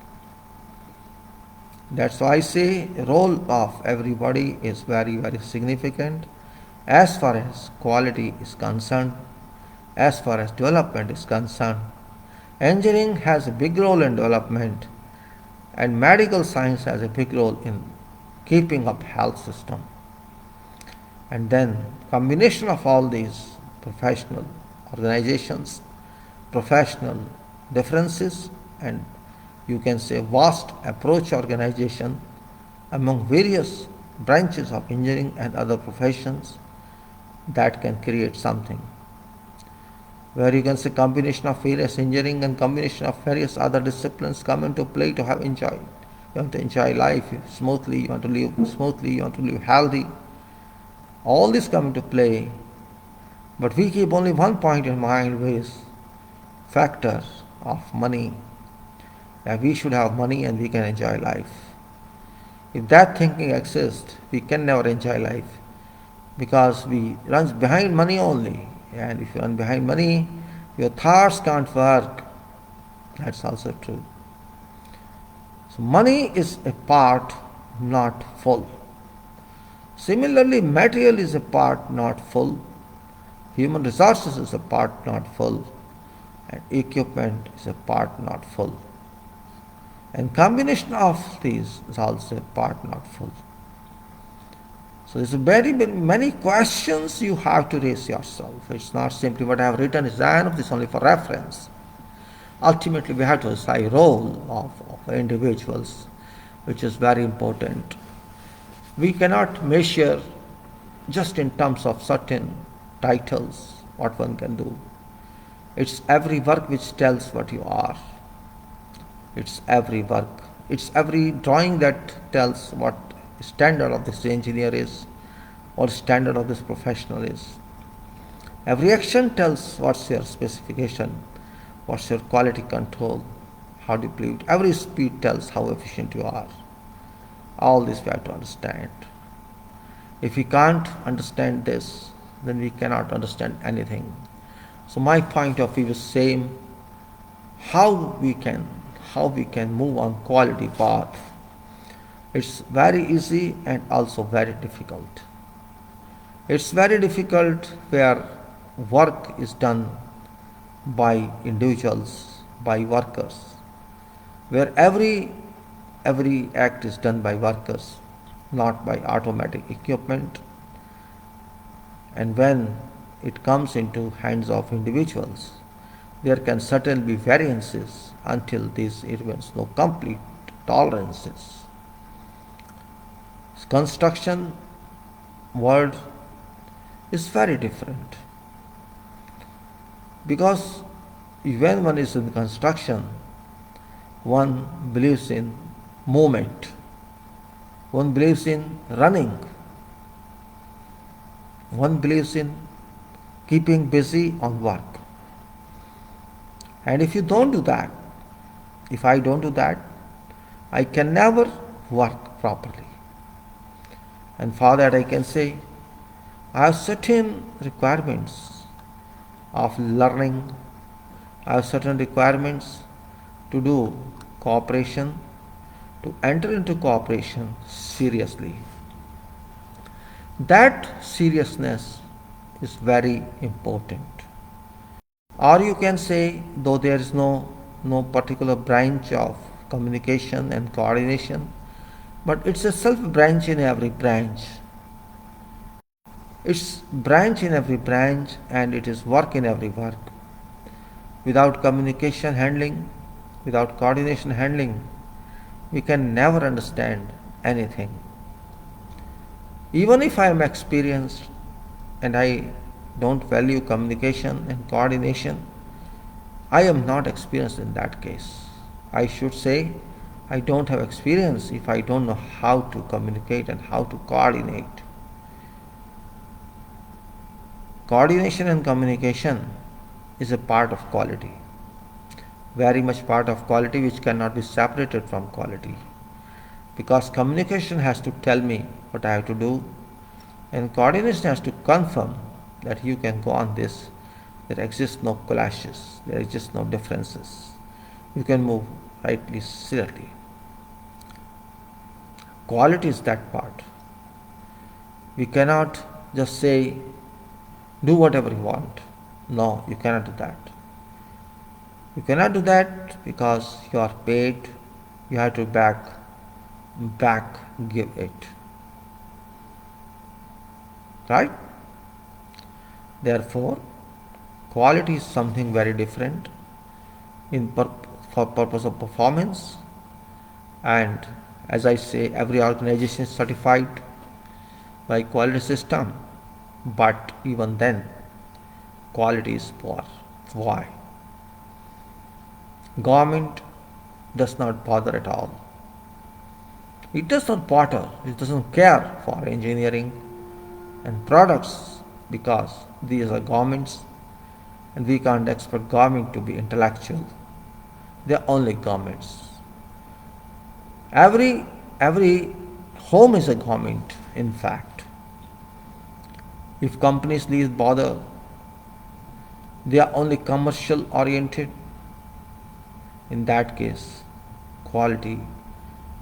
That's why I say the role of everybody is very, very significant as far as quality is concerned, as far as development is concerned. Engineering has a big role in development, and medical science has a big role in keeping up health system. And then combination of all these professional organizations, professional differences, and you can say vast approach organization among various branches of engineering and other professions, that can create something where you can say combination of various engineering and combination of various other disciplines come into play to have enjoyed. You want to enjoy life smoothly, you want to live smoothly, you want to live healthy. All this come into play, but we keep only one point in mind, which is factor of money. That we should have money and we can enjoy life. If that thinking exists, we can never enjoy life, because we run behind money only. And if you run behind money, your thoughts can't work. That's also true. So money is a part, not full. Similarly, material is a part not full, human resources is a part not full, and equipment is a part not full. And combination of these is also a part not full. So there's very many questions you have to raise yourself. It's not simply what I have written is enough, this is only for reference. Ultimately, we have to decide role of individuals, which is very important. We cannot measure just in terms of certain titles what one can do. It's every work which tells what you are. It's every work. It's every drawing that tells what standard of this engineer is, what standard of this professional is. Every action tells what's your specification, what's your quality control, how do you play it. Every speed tells how efficient you are. All this we have to understand. If we can't understand this, then we cannot understand anything. So my point of view is same. How we can move on quality path. It's very easy and also very difficult. It's very difficult where work is done by individuals, by workers, where every act is done by workers, not by automatic equipment. And when it comes into hands of individuals, there can certainly be variances until these events no complete tolerances. Construction world is very different, because when one is in construction, one believes in movement, one believes in running, one believes in keeping busy on work. And if you don't do that, if I don't do that, I can never work properly. And for that I can say, I have certain requirements of learning, I have certain requirements to do cooperation, to enter into cooperation seriously. That seriousness is very important. Or you can say, though there is no particular branch of communication and coordination, but it's a self-branch in every branch. It's branch in every branch and it is work in every work. Without communication handling, without coordination handling, we can never understand anything. Even if I am experienced and I don't value communication and coordination, I am not experienced in that case. I should say I don't have experience if I don't know how to communicate and how to coordinate. Coordination and communication is a part of quality, very much part of quality, which cannot be separated from quality. Because communication has to tell me what I have to do, and coordination has to confirm that you can go on this. There exists no clashes, there exists no differences. You can move rightly, seriously. Quality is that part. We cannot just say, do whatever you want. No, you cannot do that. You cannot do that because you are paid, you have to back give it. Right? Therefore, quality is something very different for purpose of performance, and as I say, every organization is certified by quality system, but even then quality is poor. Why? Government does not bother at all. It does not bother, it doesn't care for engineering and products, because these are governments and we can't expect government to be intellectual. They are only governments. Every home is a government, in fact. If companies leave bother, they are only commercial oriented. In that case, quality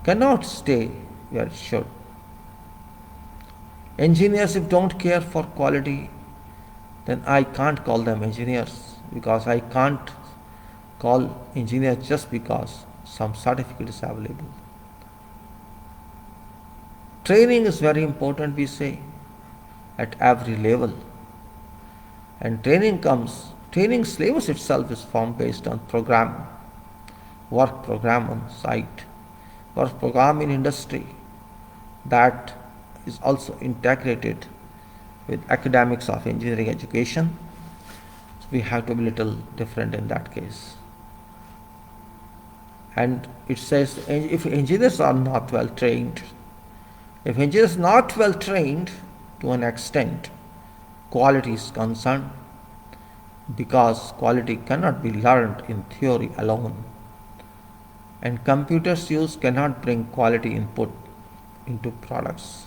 cannot stay where it should. Engineers, if don't care for quality, then I can't call them engineers, because I can't call engineers just because some certificate is available. Training is very important, we say, at every level. And training syllabus itself is formed based on program, work program on site, work program in industry, that is also integrated with academics of engineering education. So we have to be a little different in that case. And it says if engineers are not well trained, if engineers are not well trained to an extent, quality is concerned, because quality cannot be learned in theory alone. And computers use cannot bring quality input into products.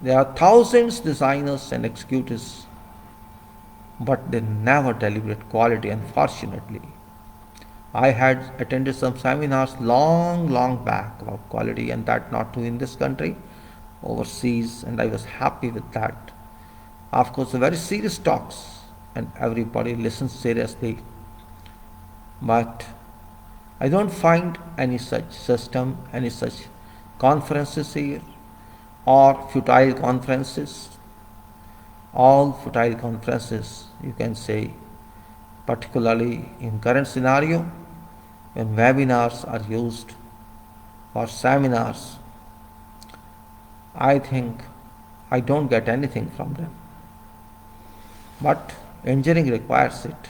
There are thousands of designers and executives, but they never deliberate quality, unfortunately. I had attended some seminars long back about quality, and that not too in this country, overseas, and I was happy with that. Of course, very serious talks, and everybody listens seriously. But I don't find any such system, any such conferences here, or futile conferences. All futile conferences, you can say, particularly in current scenario, when webinars are used for seminars, I think I don't get anything from them. But engineering requires it.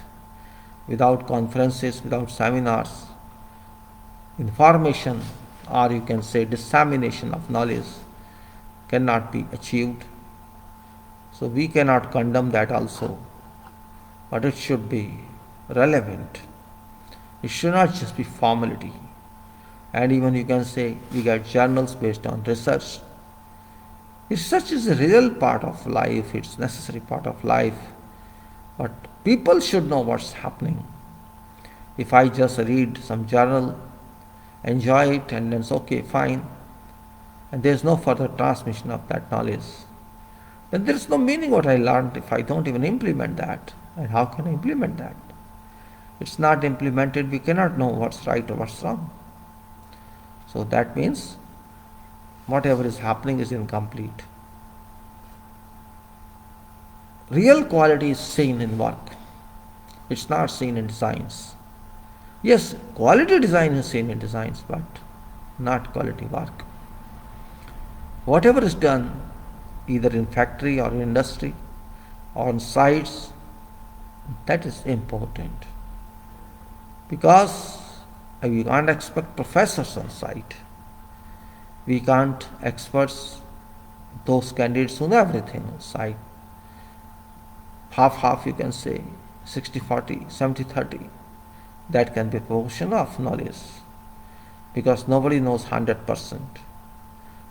Without conferences, without seminars, information, or you can say dissemination of knowledge, cannot be achieved. So we cannot condemn that also, but it should be relevant. It should not just be formality. And even you can say we get journals based on research. Research is a real part of life, it's a necessary part of life. But people should know what's happening. If I just read some journal, enjoy it, and then it's okay, fine, and there's no further transmission of that knowledge, then there's no meaning what I learned if I don't even implement that. And how can I implement that? It's not implemented, we cannot know what's right or what's wrong. So that means whatever is happening is incomplete. Real quality is seen in work. It's not seen in designs. Yes, quality design is seen in designs, but not quality work. Whatever is done, either in factory or in industry or on sites, that is important. Because we can't expect professors on site. We can't expect those candidates who know everything on site. Half you can say, 60-40, 70-30. That can be a proportion of knowledge, because nobody knows 100%.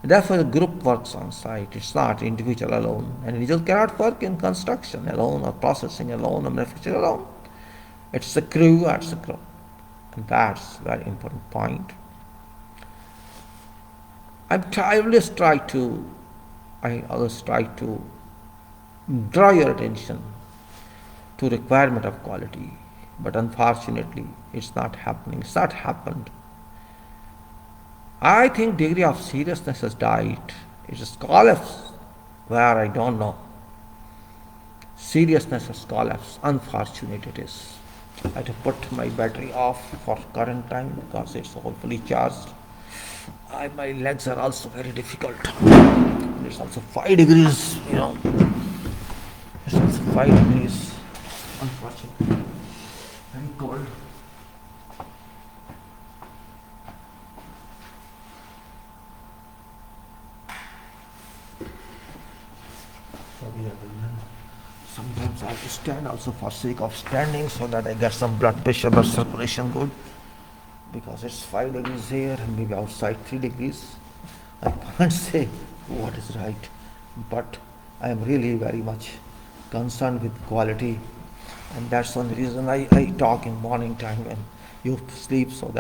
Therefore, the group works on site. It's not individual alone. An individual cannot work in construction alone, or processing alone, or manufacturing alone. It's a crew, it's a group. And that's a very important point. I always try to draw your attention to requirement of quality, but unfortunately it's not happening. It's not happened. I think degree of seriousness has died. It's a collapse where I don't know. Seriousness has collapsed. Unfortunate it is. I have to put my battery off for current time because it's hopefully charged. My legs are also very difficult. It's also 5 degrees, It's also 5 degrees. Unfortunately. Very cold. Sometimes I have to stand also for sake of standing so that I get some blood pressure, blood circulation good. Because it's 5 degrees here and maybe outside 3 degrees. I can't say what is right, but I am really very much concerned with quality, and that's one reason I talk in morning time when you sleep, so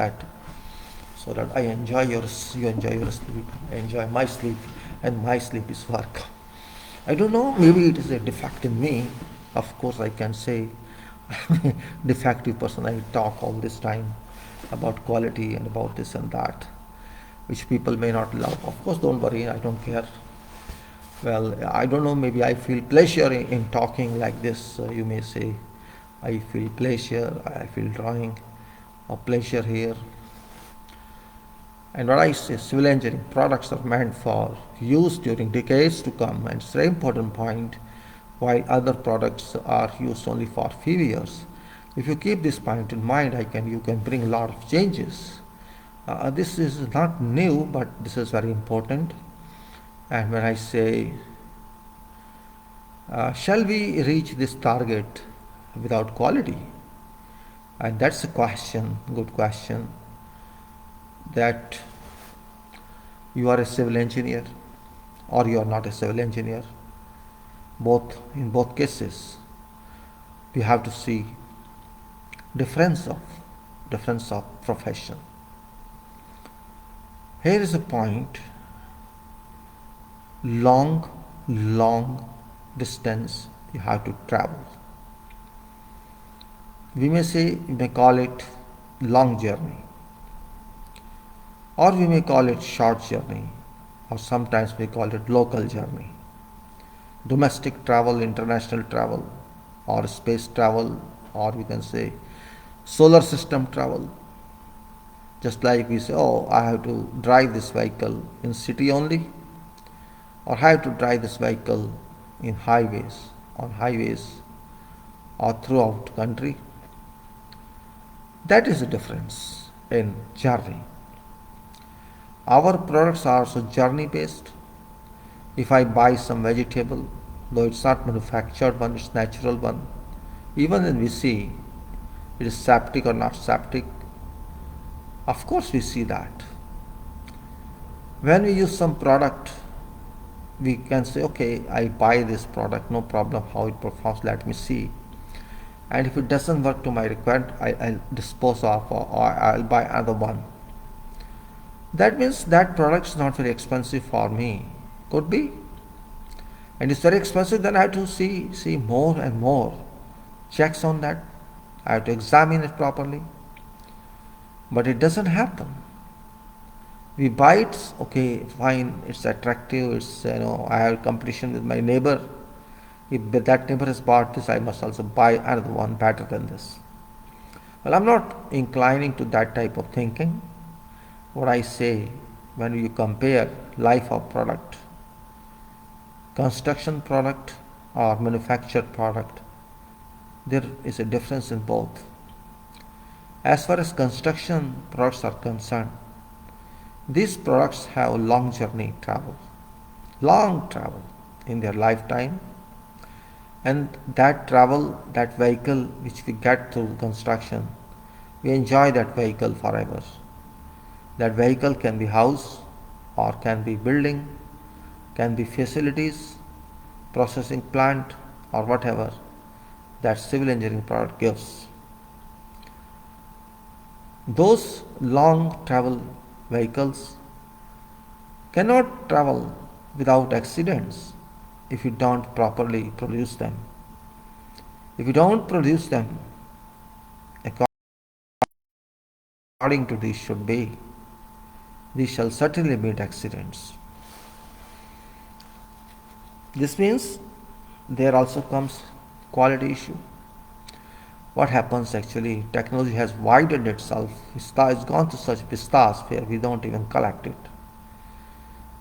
so that you enjoy your sleep, I enjoy my sleep, and my sleep is work. I don't know, maybe it is a defect in me. Of course, I can say I'm a defective person. I talk all this time about quality and about this and that, which people may not love. Of course, don't worry, I don't care. Well, I don't know, maybe I feel pleasure in talking like this. You may say, I feel pleasure, I feel drawing, or pleasure here. And what I say, civil engineering products are meant for use during decades to come, and it's a very important point, while other products are used only for few years. If you keep this point in mind, you can bring a lot of changes. This is not new, but this is very important. And when I say, shall we reach this target without quality? And that's a question, good question, that you are a civil engineer or you are not a civil engineer. In both cases, we have to see difference of profession. Here is a point: long distance you have to travel. We may call it long journey, or we may call it short journey, or sometimes we call it local journey. Domestic travel, international travel, or space travel, or we can say solar system travel. Just like we say, oh, I have to drive this vehicle in city only, or I have to drive this vehicle in on highways, or throughout country. That is the difference in journey. Our products are also journey based. If I buy some vegetable, though it's not manufactured one, it's natural one, even when we see it is septic or not septic, of course we see that. When we use some product, we can say, okay, I buy this product, no problem how it performs, let me see. And if it doesn't work to my requirement, I'll dispose of, or I'll buy another one. That means that product is not very expensive for me. Could be. And it's very expensive, then I have to see more and more checks on that. I have to examine it properly. But it doesn't happen. We buy it, okay, fine, it's attractive, I have competition with my neighbor. If that neighbor has bought this, I must also buy another one better than this. Well, I'm not inclining to that type of thinking. What I say, when you compare life of product, construction product or manufactured product, there is a difference in both. As far as construction products are concerned, these products have long travel in their lifetime, and that travel, that vehicle which we get through construction, we enjoy that vehicle forever. That vehicle can be house, or can be building, can be facilities, processing plant, or whatever that civil engineering product gives. Those long travel vehicles cannot travel without accidents if you don't properly produce them. If you don't produce them according to these should be, these shall certainly meet accidents. This means there also comes quality issue. What happens actually, technology has widened itself. It's gone to such vistas where we don't even collect it.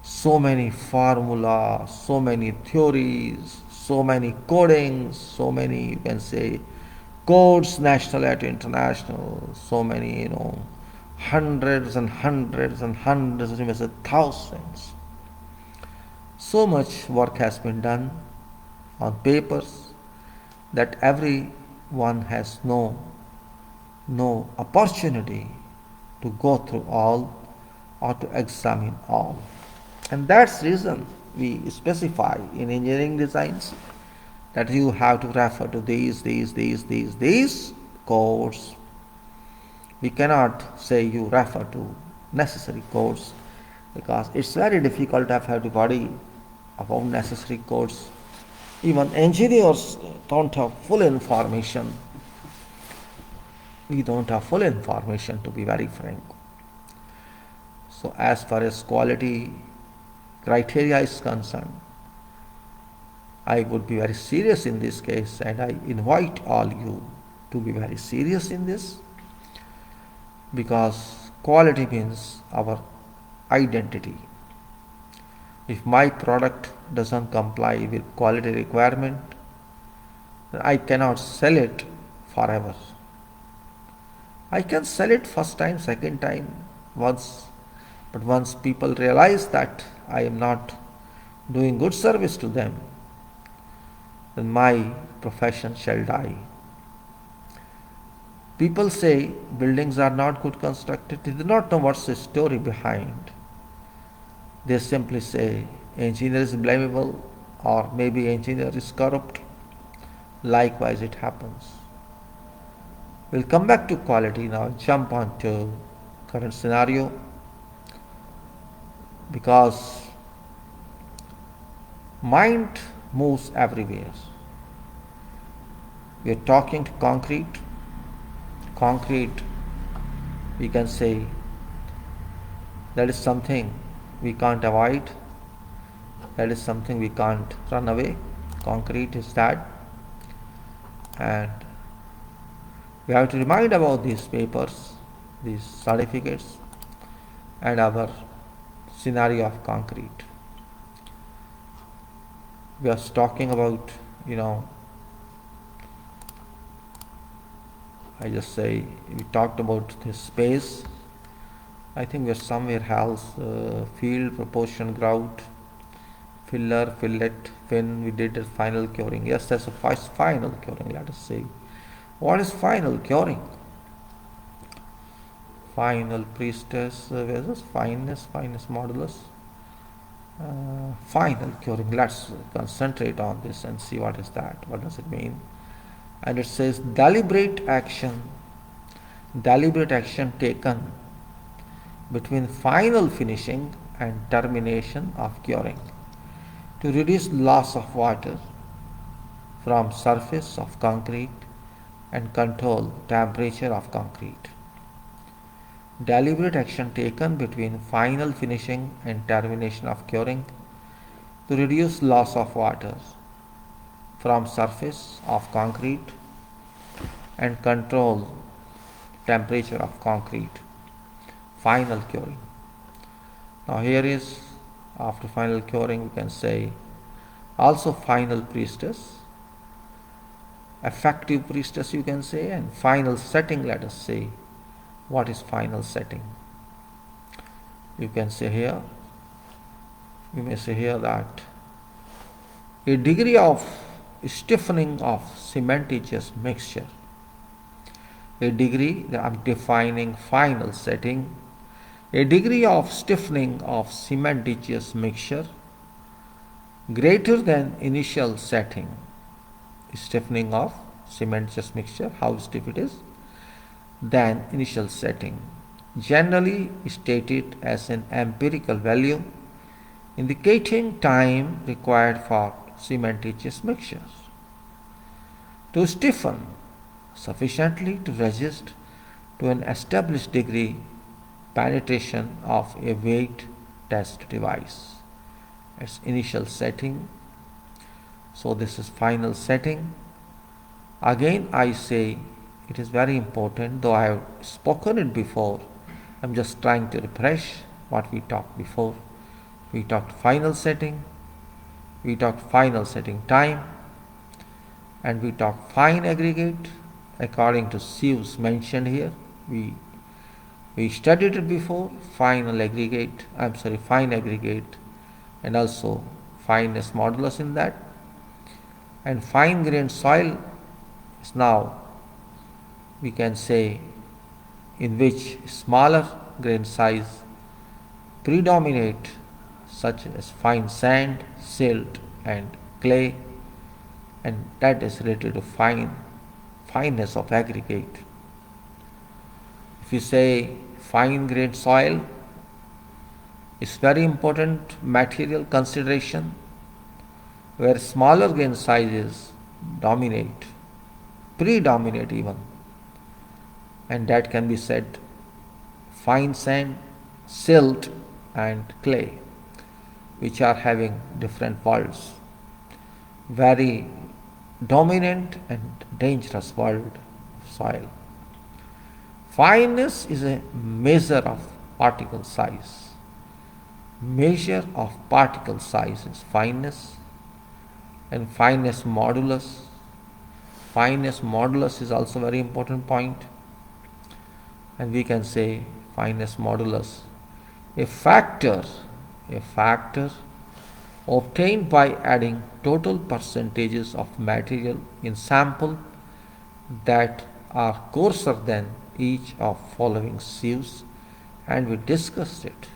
So many formulas, so many theories, so many codings, so many, you can say, codes, national and international, so many, hundreds and hundreds and hundreds, you may say thousands. So much work has been done on papers that everyone has no opportunity to go through all or to examine all. And that's the reason we specify in engineering designs that you have to refer to these codes. We cannot say you refer to necessary codes, because it's very difficult to have everybody about necessary codes. Even engineers don't have full information. We don't have full information, to be very frank. So as far as quality criteria is concerned, I would be very serious in this case, and I invite all you to be very serious in this, because quality means our identity. If my product doesn't comply with quality requirement, then I cannot sell it forever. I can sell it first time, second time, once, but once people realize that I am not doing good service to them, then my profession shall die. People say buildings are not good constructed. They do not know what's the story behind. They simply say engineer is blamable, or maybe engineer is corrupt. Likewise it happens. We'll come back to quality now, jump on to current scenario, because mind moves everywhere. We are talking to concrete. Concrete, we can say, that is something we can't avoid. That is something we can't run away. Concrete is that. And we have to remind about these papers, these certificates, and our scenario of concrete. We are talking about, I just say, we talked about this space. I think we're somewhere else. Field, proportion, grout, filler, fillet, fin. We did a final curing. Yes, that's a final curing, let us say. What is final curing? Final priestess, where is this? Fineness modulus. Final curing. Let's concentrate on this and see what is that. What does it mean? And it says deliberate action taken between final finishing and termination of curing to reduce loss of water from surface of concrete and control temperature of concrete. Deliberate action taken between final finishing and termination of curing to reduce loss of water from surface of concrete and control temperature of concrete. Final curing. Now here is, after final curing, we can say also final priestess, effective priestess you can say, and final setting. Let us say, what is final setting? You can say here, you may say here that a degree of stiffening of cementitious mixture. A degree, I am defining final setting, a degree of stiffening of cementitious mixture greater than initial setting. Stiffening of cementitious mixture, how stiff it is, than initial setting, generally stated as an empirical value indicating time required for cementitious mixtures to stiffen sufficiently to resist to an established degree penetration of a weight test device. Its initial setting. So this is final setting. Again I say it is very important, though I have spoken it before, I am just trying to refresh what we talked before. We talked final setting, we talked final setting time, and we talked fine aggregate according to sieves mentioned here. We studied it before, fine aggregate and also fineness modulus in that. And fine grained soil is now, we can say, in which smaller grain size predominate, such as fine sand, silt and clay, and that is related to fineness of aggregate. If you say fine grained soil, It's very important material consideration where smaller grain sizes dominate, predominate even, and that can be said fine sand, silt and clay, which are having different worlds, very dominant and dangerous world of soil. Fineness is a measure of particle size. Measure of particle size is fineness, and fineness modulus. Fineness modulus is also a very important point, and we can say fineness modulus, a factor obtained by adding total percentages of material in sample that are coarser than each of following sieves, and we discussed it.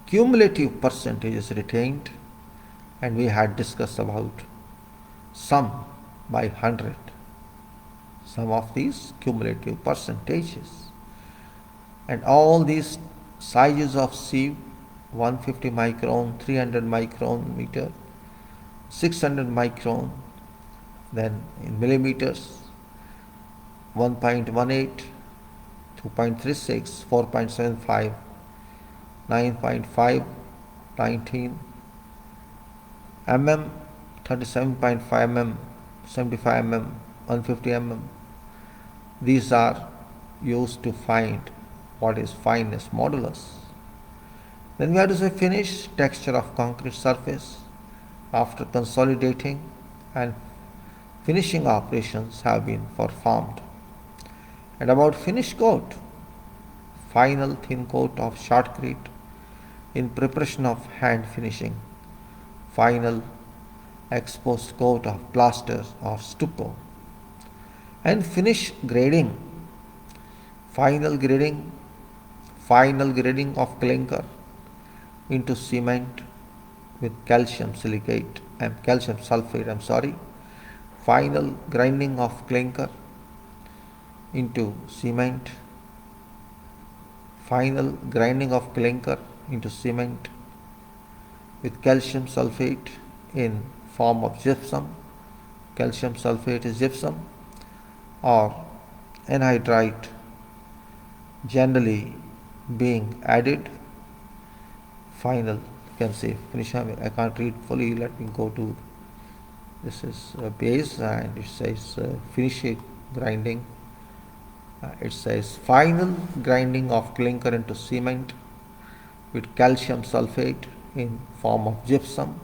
Cumulative percentage is retained, and we had discussed about sum by 100, some of these cumulative percentages, and all these sizes of sieve, 150 micron, 300 micron meter, 600 micron, then in millimeters, 1.18, 2.36, 4.75, 9.5, 19 mm, 37.5 mm, 75 mm, 150 mm. These are used to find what is fineness modulus. Then we have to say finish, texture of concrete surface after consolidating and finishing operations have been performed. And about finish coat, final thin coat of shotcrete in preparation of hand finishing, final exposed coat of plaster or stucco, and finish grading, final grading of clinker into cement with calcium silicate and calcium sulfate, final grinding of clinker into cement, final grinding of clinker into cement with calcium sulfate in form of gypsum. Calcium sulfate is gypsum or anhydrite generally being added. Final, you can say finish. I can't read fully, let me go to, this is base, and it says finish grinding. It says final grinding of clinker into cement with calcium sulfate in form of gypsum,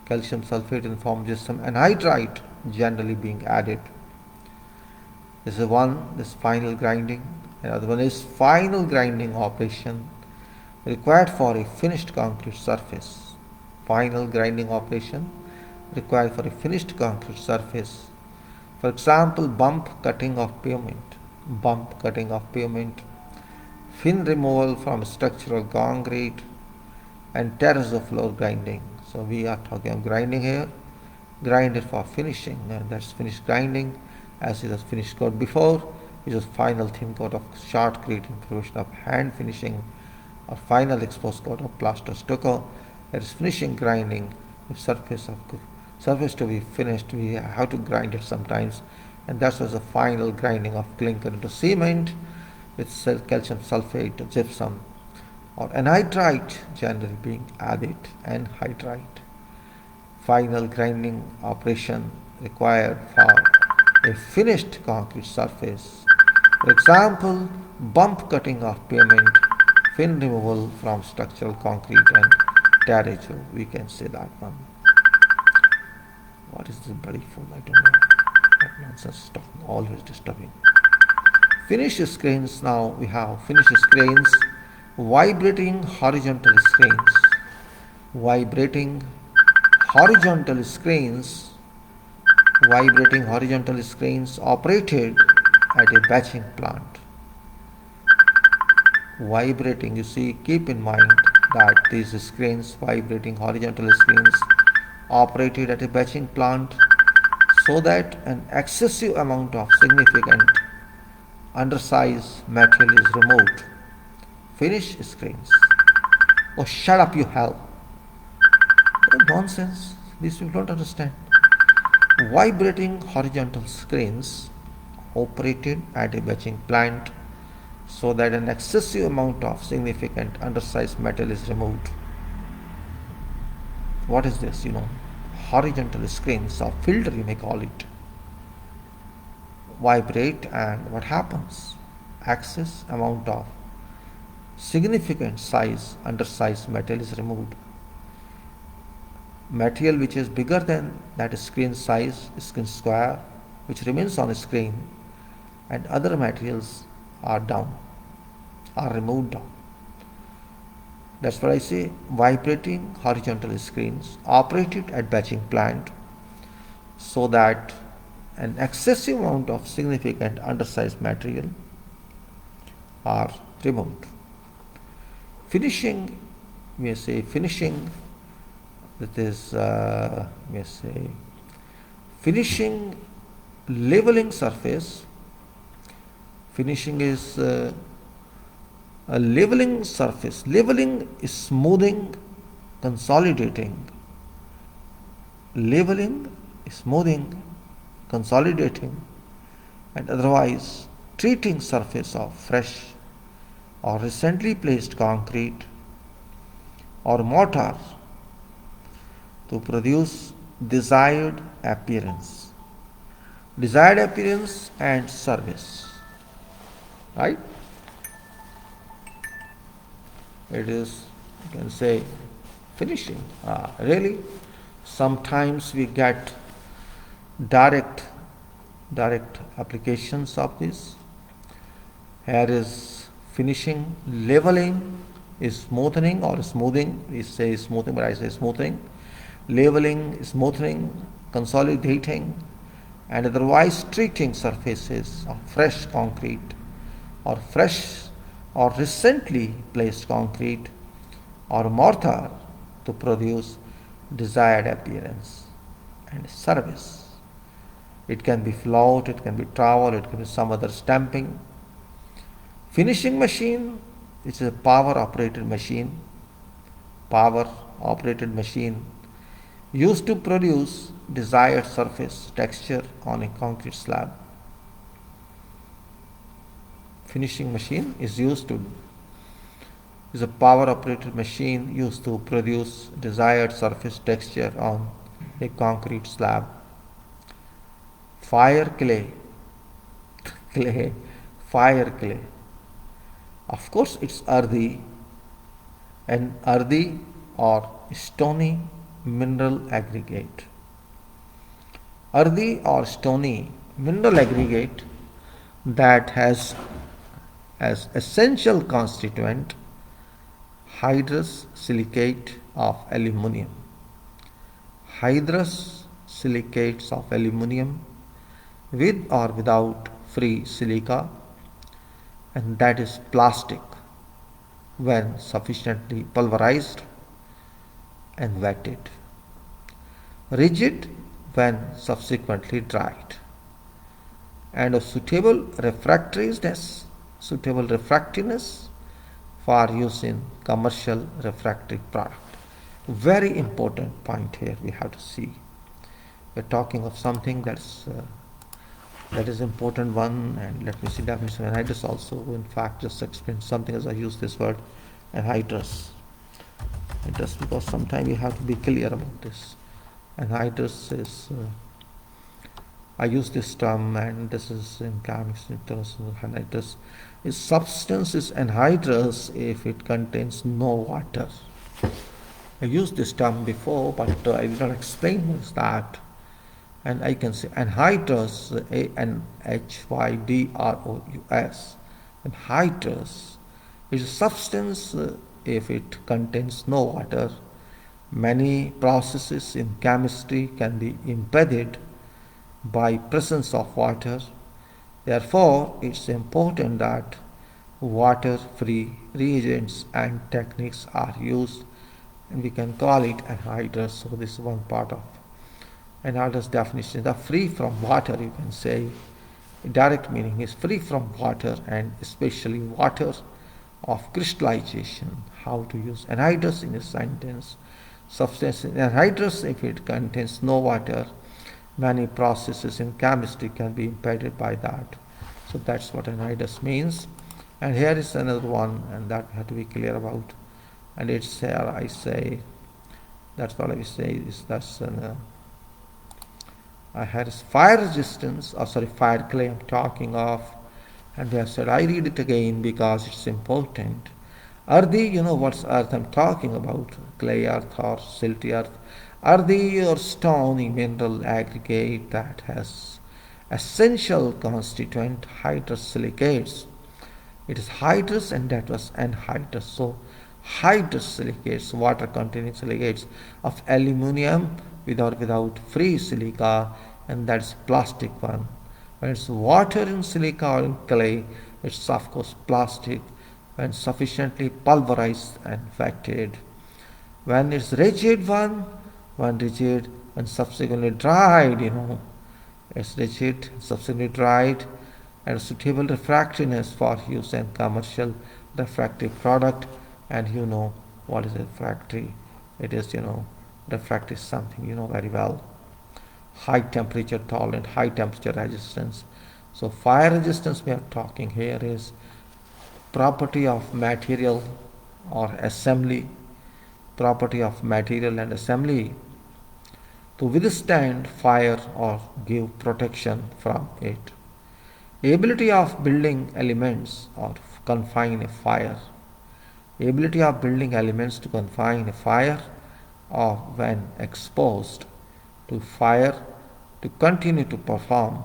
anhydrite generally being added. This is one, this final grinding. Another one is final grinding operation required for a finished concrete surface. Final grinding operation required for a finished concrete surface. For example, bump cutting of pavement, fin removal from structural concrete, and terrazzo floor grinding. So we are talking of grinding here, grinded for finishing, and that's finished grinding, as it was finished coat before, which is final thin coat of shotcrete in preparation of hand finishing, or final exposed coat of plaster stucco. That is finishing grinding. If surface to be finished, we have to grind it sometimes, and that was the final grinding of clinker into cement with calcium sulfate, gypsum, or anhydrite generally being added, anhydrite. Final grinding operation required for a finished concrete surface. For example, bump cutting of pavement, fin removal from structural concrete, and terrazzo. We can say that one. What is this bloody fool? I don't know. That nonsense stuff, always disturbing. Finished screens. Now we have finished screens, vibrating horizontal screens. Vibrating horizontal screens operated at a batching plant. Vibrating, you see, keep in mind that these screens, vibrating horizontal screens, operated at a batching plant so that an excessive amount of significant undersized material is removed finish screens. Oh, shut up, you hell. Nonsense. These people don't understand. Vibrating horizontal screens operated at a batching plant so that an excessive amount of significant undersized metal is removed. What is this? Horizontal screens or filter, you may call it, vibrate, and what happens? Excess amount of significant size undersized metal is removed. Material which is bigger than that screen size, screen square, which remains on a screen, and other materials are removed down. That's what I say. Vibrating horizontal screens operated at batching plant so that an excessive amount of significant undersized material are removed. Finishing, we say finishing, that is, we say finishing leveling surface. Finishing is a leveling surface. Leveling is smoothing, consolidating. Leveling is smoothing, consolidating, and otherwise treating surface of fresh or recently placed concrete or mortar to produce desired appearance. Desired appearance and service. Right? It is, you can say, finishing. Really, sometimes we get direct applications of this. Here is finishing. Leveling is smoothing or smoothing. We say smoothing, but I say smoothing. Leveling, smoothing, consolidating, and otherwise treating surfaces of fresh concrete or fresh or recently placed concrete or mortar to produce desired appearance and service. It can be float, it can be trowel, it can be some other stamping. Finishing machine, which is a power operated machine used to produce desired surface texture on a concrete slab. Finishing machine is a power operated machine used to produce desired surface texture on a concrete slab. Fire clay. Of course, it's earthy or stony mineral aggregate. Earthy or stony mineral aggregate that has as essential constituent hydrous silicate of aluminium. Hydrous silicates of aluminium with or without free silica, and that is plastic when sufficiently pulverized and wetted. Rigid when subsequently dried, and of suitable refractoriness for use in commercial refractory product. Very important point here we have to see. We're talking of something that is important one, and let me see definition of anhydrous also. In fact, just explain something as I use this word anhydrous. Just because sometimes you have to be clear about this. Anhydrous is I use this term, and this is in chemistry. Anhydrous is substance is anhydrous if it contains no water. I used this term before, but I did not explain what is that. And I can say anhydrous, anhydrous. Anhydrous is a substance if it contains no water. Many processes in chemistry can be impeded by presence of water. Therefore, it's important that water-free reagents and techniques are used, and we can call it anhydrous. So this is one part of anhydrous definition. The free from water, you can say, direct meaning is free from water, and especially water of crystallization, how to use anhydrous in a sentence. Substance anhydrous, if it contains no water, many processes in chemistry can be impeded by that. So that's what anhydrous means. And here is another one, and that we have to be clear about. And it's here I say, that's what I say is that's I had fire resistance, or sorry, fire clay I'm talking of. And we have said, I read it again because it's important. Earthy, you know what's earth I'm talking about, clay earth or silty earth. Earthy or stony mineral aggregate that has essential constituent hydrous silicates. It is hydrous and that was anhydrous. So hydrous silicates, water containing silicates of aluminium with or without free silica, and that's plastic one. When it's water in silica or in clay, it's of course plastic when sufficiently pulverized and wetted. When it's rigid one, when rigid and subsequently dried, it's rigid, subsequently dried, and suitable refractoriness for use in commercial refractory product. And you know what is refractory? It is, refractory is something you know very well. High temperature tolerant, high temperature resistance. So fire resistance we are talking here is property of material or assembly, property of material and assembly to withstand fire or give protection from it. Ability of building elements or confine a fire. Ability of building elements to confine a fire or when exposed to fire to continue to perform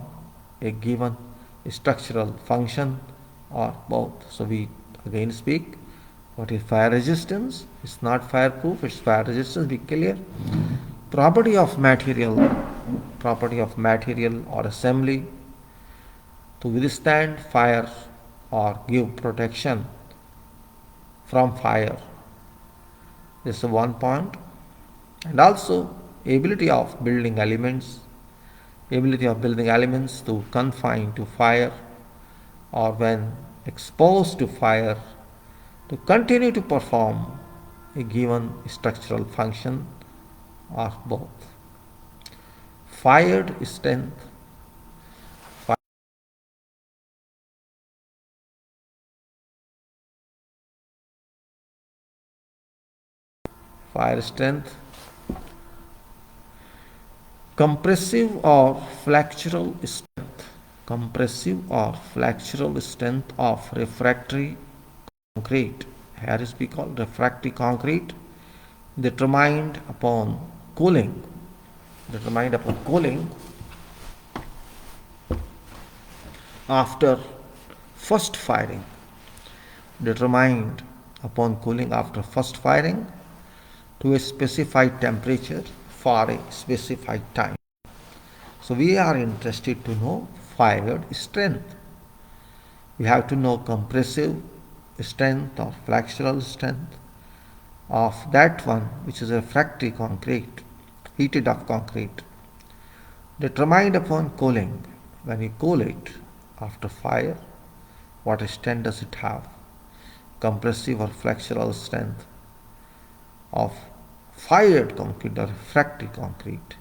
a given structural function or both. So we again speak what is fire resistance. It's not fireproof, it's fire resistance, be clear. Property of material or assembly to withstand fire or give protection from fire. This is one point. And also ability of building elements to confine to fire or when exposed to fire to continue to perform a given structural function or both. Fired strength. Fire strength. Compressive or flexural strength. Compressive or flexural strength of refractory concrete. Here is we call refractory concrete, determined upon cooling. After first firing. Determined upon cooling after first firing to a specified temperature for a specified time. So we are interested to know fired strength. We have to know compressive strength or flexural strength of that one which is refractory concrete, heated up concrete, determined upon cooling. When you cool it after fire, what strength does it have? Compressive or flexural strength of fired concrete or refractory concrete,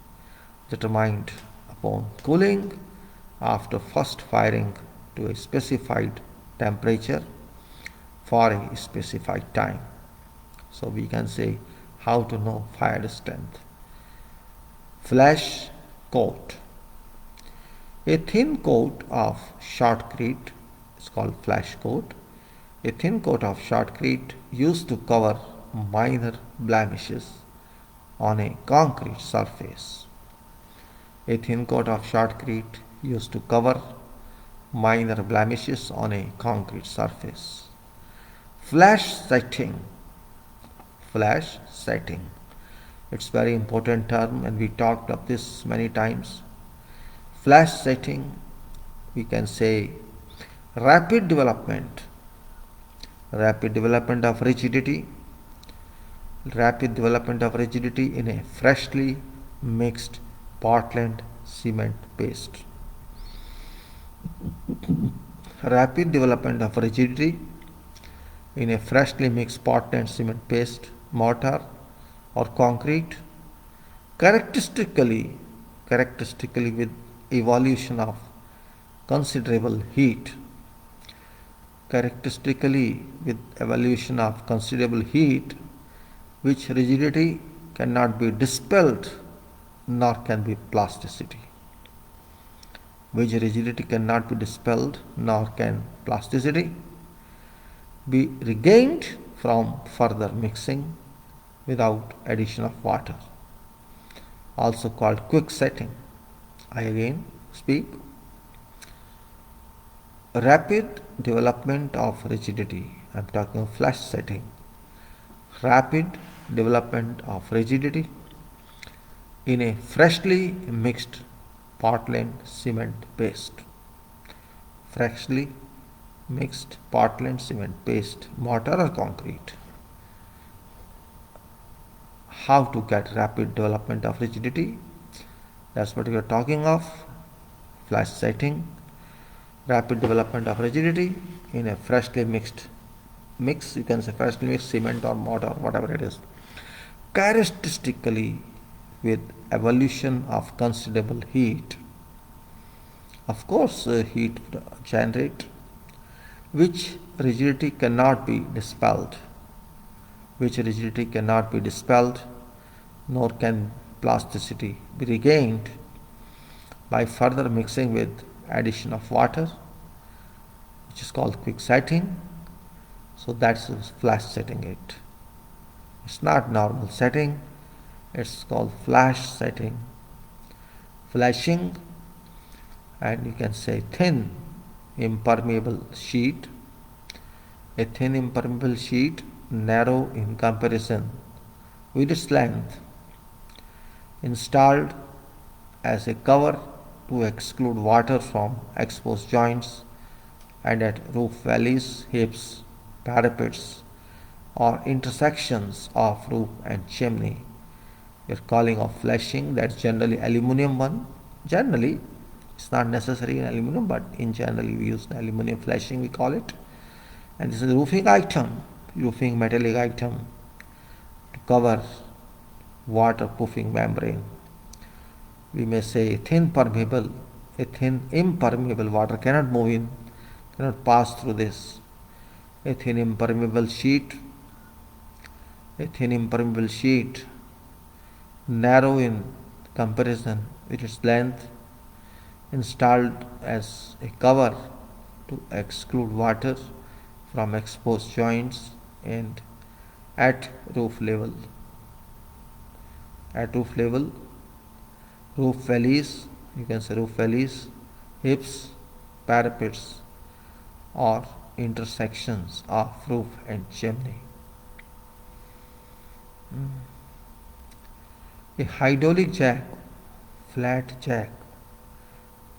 determined upon cooling after first firing to a specified temperature for a specified time. So we can say how to know fired strength. Flash coat. A thin coat of shotcrete is called flash coat. A thin coat of shotcrete used to cover minor blemishes on a concrete surface. A thin coat of shotcrete used to cover minor blemishes on a concrete surface. Flash setting. It's very important term and we talked of this many times. Flash setting, we can say rapid development of rigidity in a freshly mixed Portland cement paste. Rapid development of rigidity in a freshly mixed Portland cement paste, mortar or concrete, characteristically with evolution of considerable heat. Characteristically with evolution of considerable heat, which rigidity cannot be dispelled nor can be plasticity. Which rigidity cannot be dispelled nor can plasticity be regained from further mixing without addition of water, also called quick setting. I again speak. Rapid development of rigidity. I am talking of flash setting. Rapid development of rigidity in a freshly mixed Portland cement paste. Freshly mixed Portland cement paste, mortar or concrete. How to get rapid development of rigidity? That's what we are talking of. Flash setting. Rapid development of rigidity in a freshly mixed mix, you can say freshly mixed cement or mortar, whatever it is, characteristically with evolution of considerable heat. Of course, heat generate, which rigidity cannot be dispelled, nor can plasticity be regained by further mixing with addition of water, which is called quick setting. So that's flash setting it. It's not normal setting, it's called flash setting. Flashing, and you can say thin impermeable sheet. A thin impermeable sheet, narrow in comparison with its length, installed as a cover to exclude water from exposed joints and at roof valleys, hips, parapets, or intersections of roof and chimney. We are calling of flashing, that's generally aluminum one. Generally, it's not necessary in aluminum, but in generally we use aluminum flashing, we call it. And this is a roofing item, roofing metallic item to cover waterproofing membrane. We may say a thin impermeable, water cannot move in, cannot pass through this. A thin impermeable sheet, narrow in comparison with its length, installed as a cover to exclude water from exposed joints and at roof level, roof valleys, you can say roof valleys, hips, parapets, or intersections of roof and chimney. A hydraulic jack, flat jack,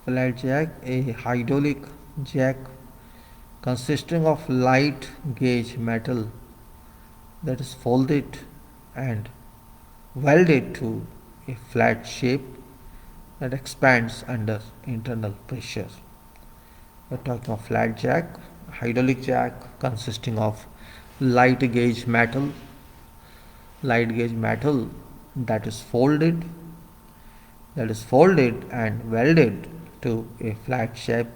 a hydraulic jack consisting of light gauge metal that is folded and welded to a flat shape that expands under internal pressure. We are talking of flat jack, hydraulic jack consisting of light gauge metal that is folded and welded to a flat shape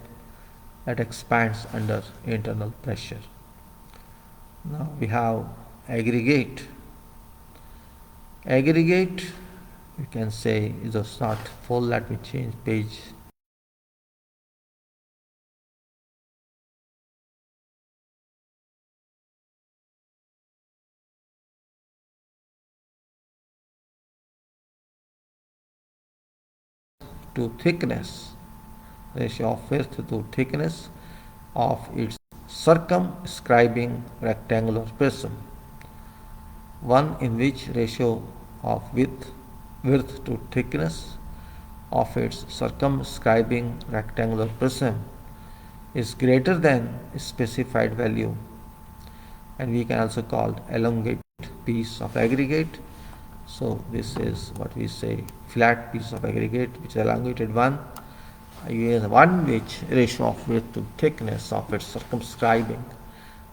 that expands under internal pressure. Now we have aggregate. You can say is just not full. Let me change page. To thickness, ratio of width to thickness of its circumscribing rectangular prism. One in which ratio of width to thickness of its circumscribing rectangular prism is greater than a specified value, and we can also call elongate piece of aggregate. So this is what we say flat piece of aggregate, which is elongated one. One which ratio of width to thickness of its circumscribing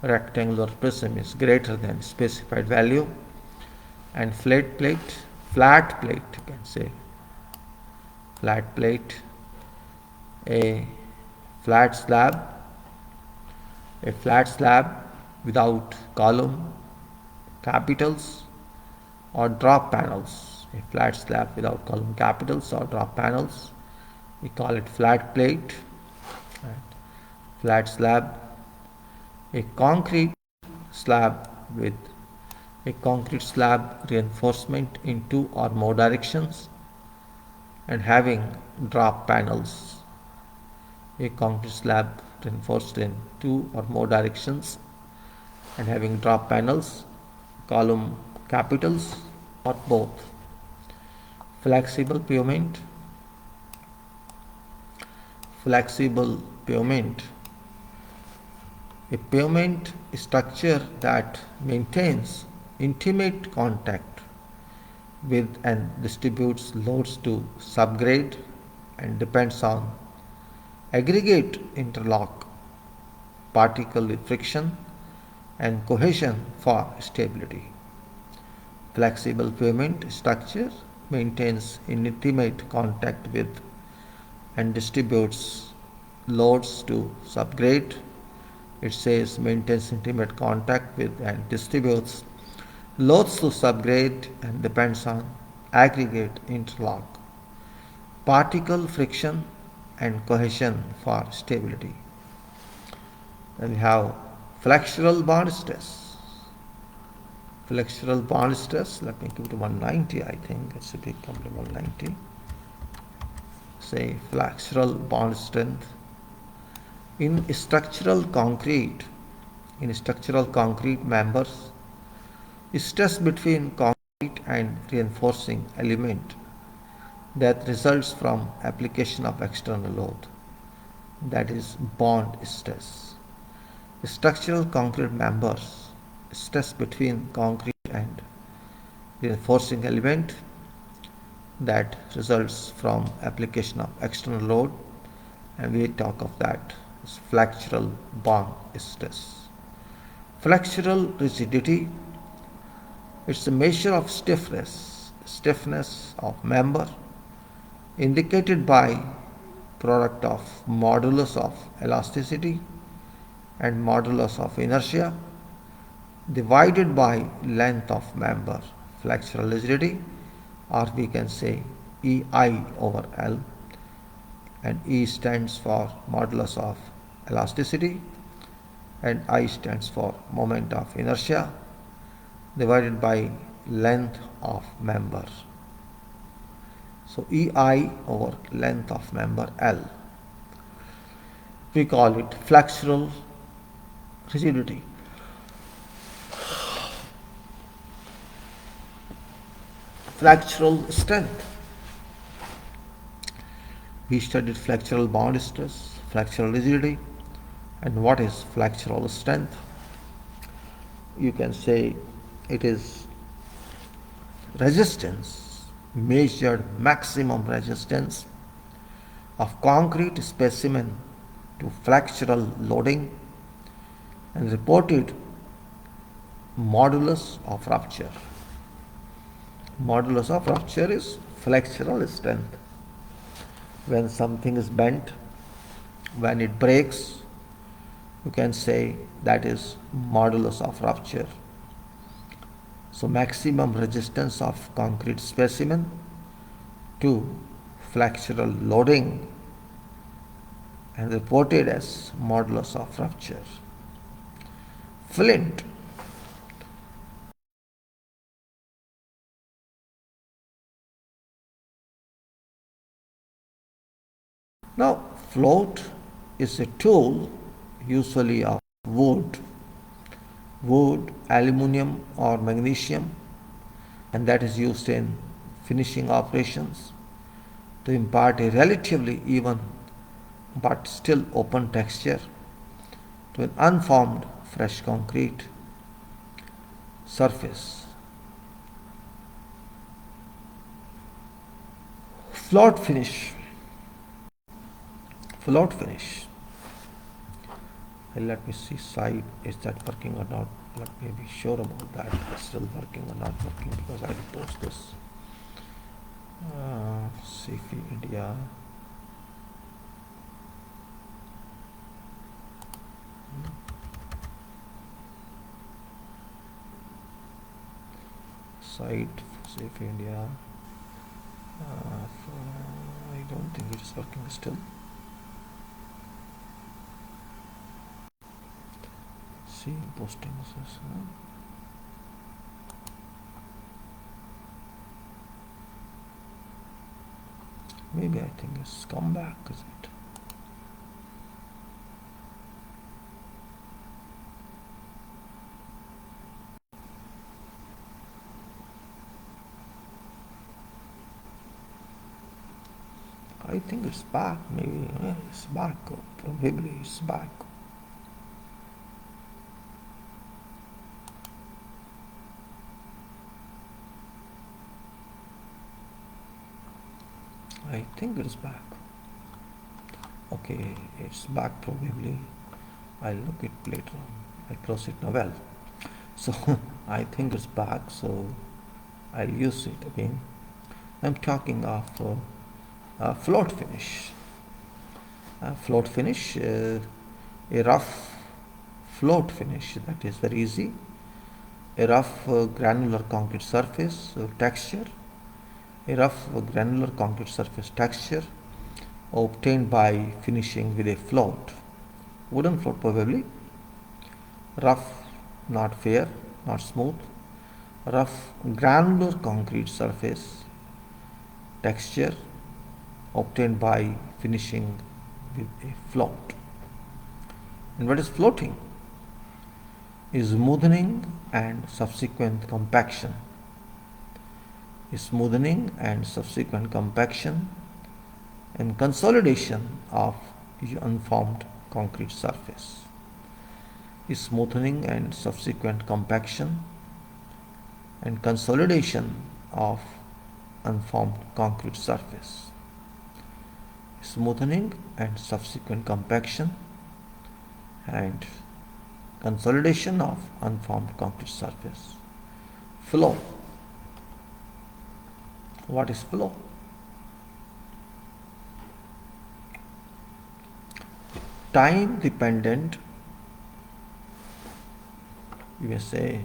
rectangular prism is greater than specified value, and flat plate, you can say, flat plate, a flat slab, a flat slab without column capitals or drop panels, a flat slab without column capitals or drop panels, we call it flat plate. Right. Flat slab, a concrete slab with a concrete slab reinforcement in two or more directions and having drop panels, a concrete slab reinforced in two or more directions and having drop panels, column capitals or both. Flexible pavement, flexible pavement, a pavement structure that maintains intimate contact with and distributes loads to subgrade and depends on aggregate interlock, particle friction and cohesion for stability. Flexible pavement structure maintains intimate contact with and distributes loads to subgrade. It says maintains intimate contact with and distributes loads to subgrade and depends on aggregate interlock, particle friction and cohesion for stability. Then we have flexural bond stress. Flexural bond stress, let me give it 190, I think it should be complete 190. Say flexural bond strength. In structural concrete members, stress between concrete and reinforcing element that results from application of external load, that is bond stress. Structural concrete members, stress between concrete and reinforcing element that results from application of external load, and we talk of that as flexural bond stress. Flexural rigidity, it's a measure of stiffness of member indicated by product of modulus of elasticity and modulus of inertia divided by length of member. Flexural rigidity, or we can say EI over L, and E stands for modulus of elasticity and I stands for moment of inertia divided by length of member. So EI over length of member L. We call it flexural rigidity. Flexural strength. We studied flexural bond stress, flexural rigidity, and what is flexural strength? You can say it is resistance, measured maximum resistance of concrete specimen to flexural loading and reported modulus of rupture. Modulus of rupture is flexural strength. When something is bent, when it breaks, you can say that is modulus of rupture. So maximum resistance of concrete specimen to flexural loading and reported as modulus of rupture. Flint. Now, float is a tool usually of wood, aluminum or magnesium, and that is used in finishing operations to impart a relatively even but still open texture to an unformed fresh concrete surface. Float finish. Let me see site, is that working or not? Let me be sure about that. It's still working or not working, because I will post this. CFI India. Site CFI India. I don't think it is working still. See postings. Maybe I think it's come back, is it? I think it's back, maybe it's back, probably it's back. I think it's back. Okay, it's back probably. I'll look it later on. I close it now. Well, so I think it's back, so I'll use it again. I'm talking of float finish. Float finish, a rough float finish, that is very easy. A rough granular concrete surface texture. A rough granular concrete surface texture obtained by finishing with a float. Wooden float probably. Rough, not fair, not smooth. Rough granular concrete surface texture obtained by finishing with a float. And what is floating? Is smoothing and subsequent compaction. Smoothing and subsequent compaction and consolidation of unformed concrete surface. Smoothing and subsequent compaction and consolidation of unformed concrete surface. Smoothing and subsequent compaction and consolidation of unformed concrete surface. Flow. What is flow? Time dependent, you may say,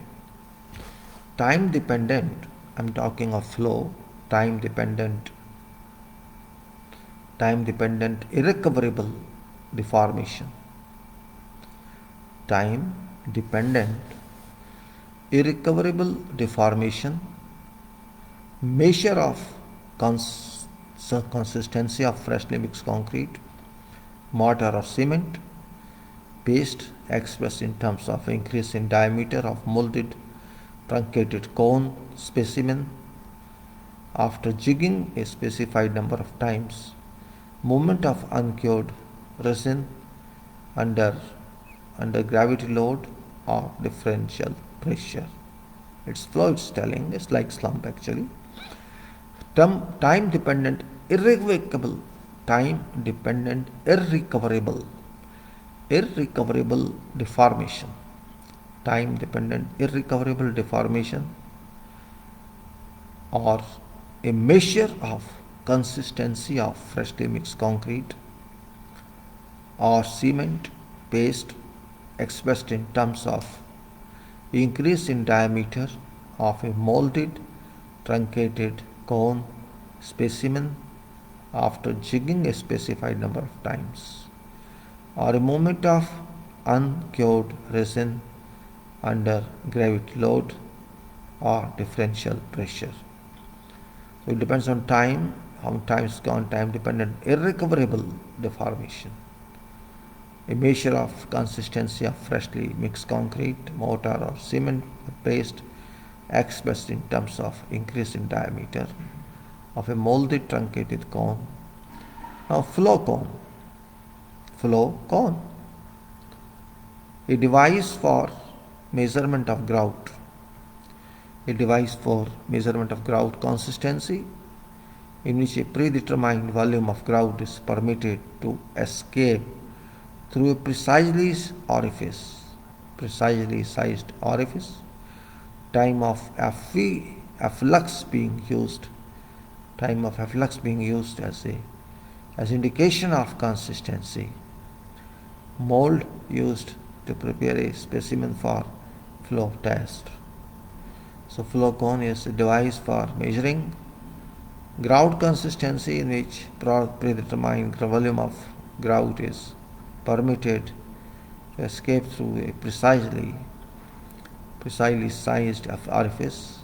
time dependent, I'm talking of flow, time dependent, irrecoverable deformation. Time dependent, irrecoverable deformation. Measure of consistency of freshly mixed concrete, mortar or cement, paste expressed in terms of increase in diameter of molded truncated cone specimen after jigging a specified number of times, movement of uncured resin under gravity load or differential pressure. It's flow, it's telling, it's like slump actually. Time dependent irrecoverable, irrecoverable deformation. Time dependent irrecoverable deformation, or a measure of consistency of freshly mixed concrete or cement paste expressed in terms of increase in diameter of a molded truncated cone specimen after jigging a specified number of times, or a movement of uncured resin under gravity load or differential pressure. So it depends on time, how time is gone, time dependent irrecoverable deformation. A measure of consistency of freshly mixed concrete, mortar or cement paste expressed in terms of increase in diameter of a molded truncated cone. Now flow cone, a device for measurement of grout, consistency in which a predetermined volume of grout is permitted to escape through a precisely sized orifice, time of efflux being used as indication of consistency, mold used to prepare a specimen for flow test. So flow cone is a device for measuring grout consistency in which predetermined volume of grout is permitted to escape through a precisely sized orifice,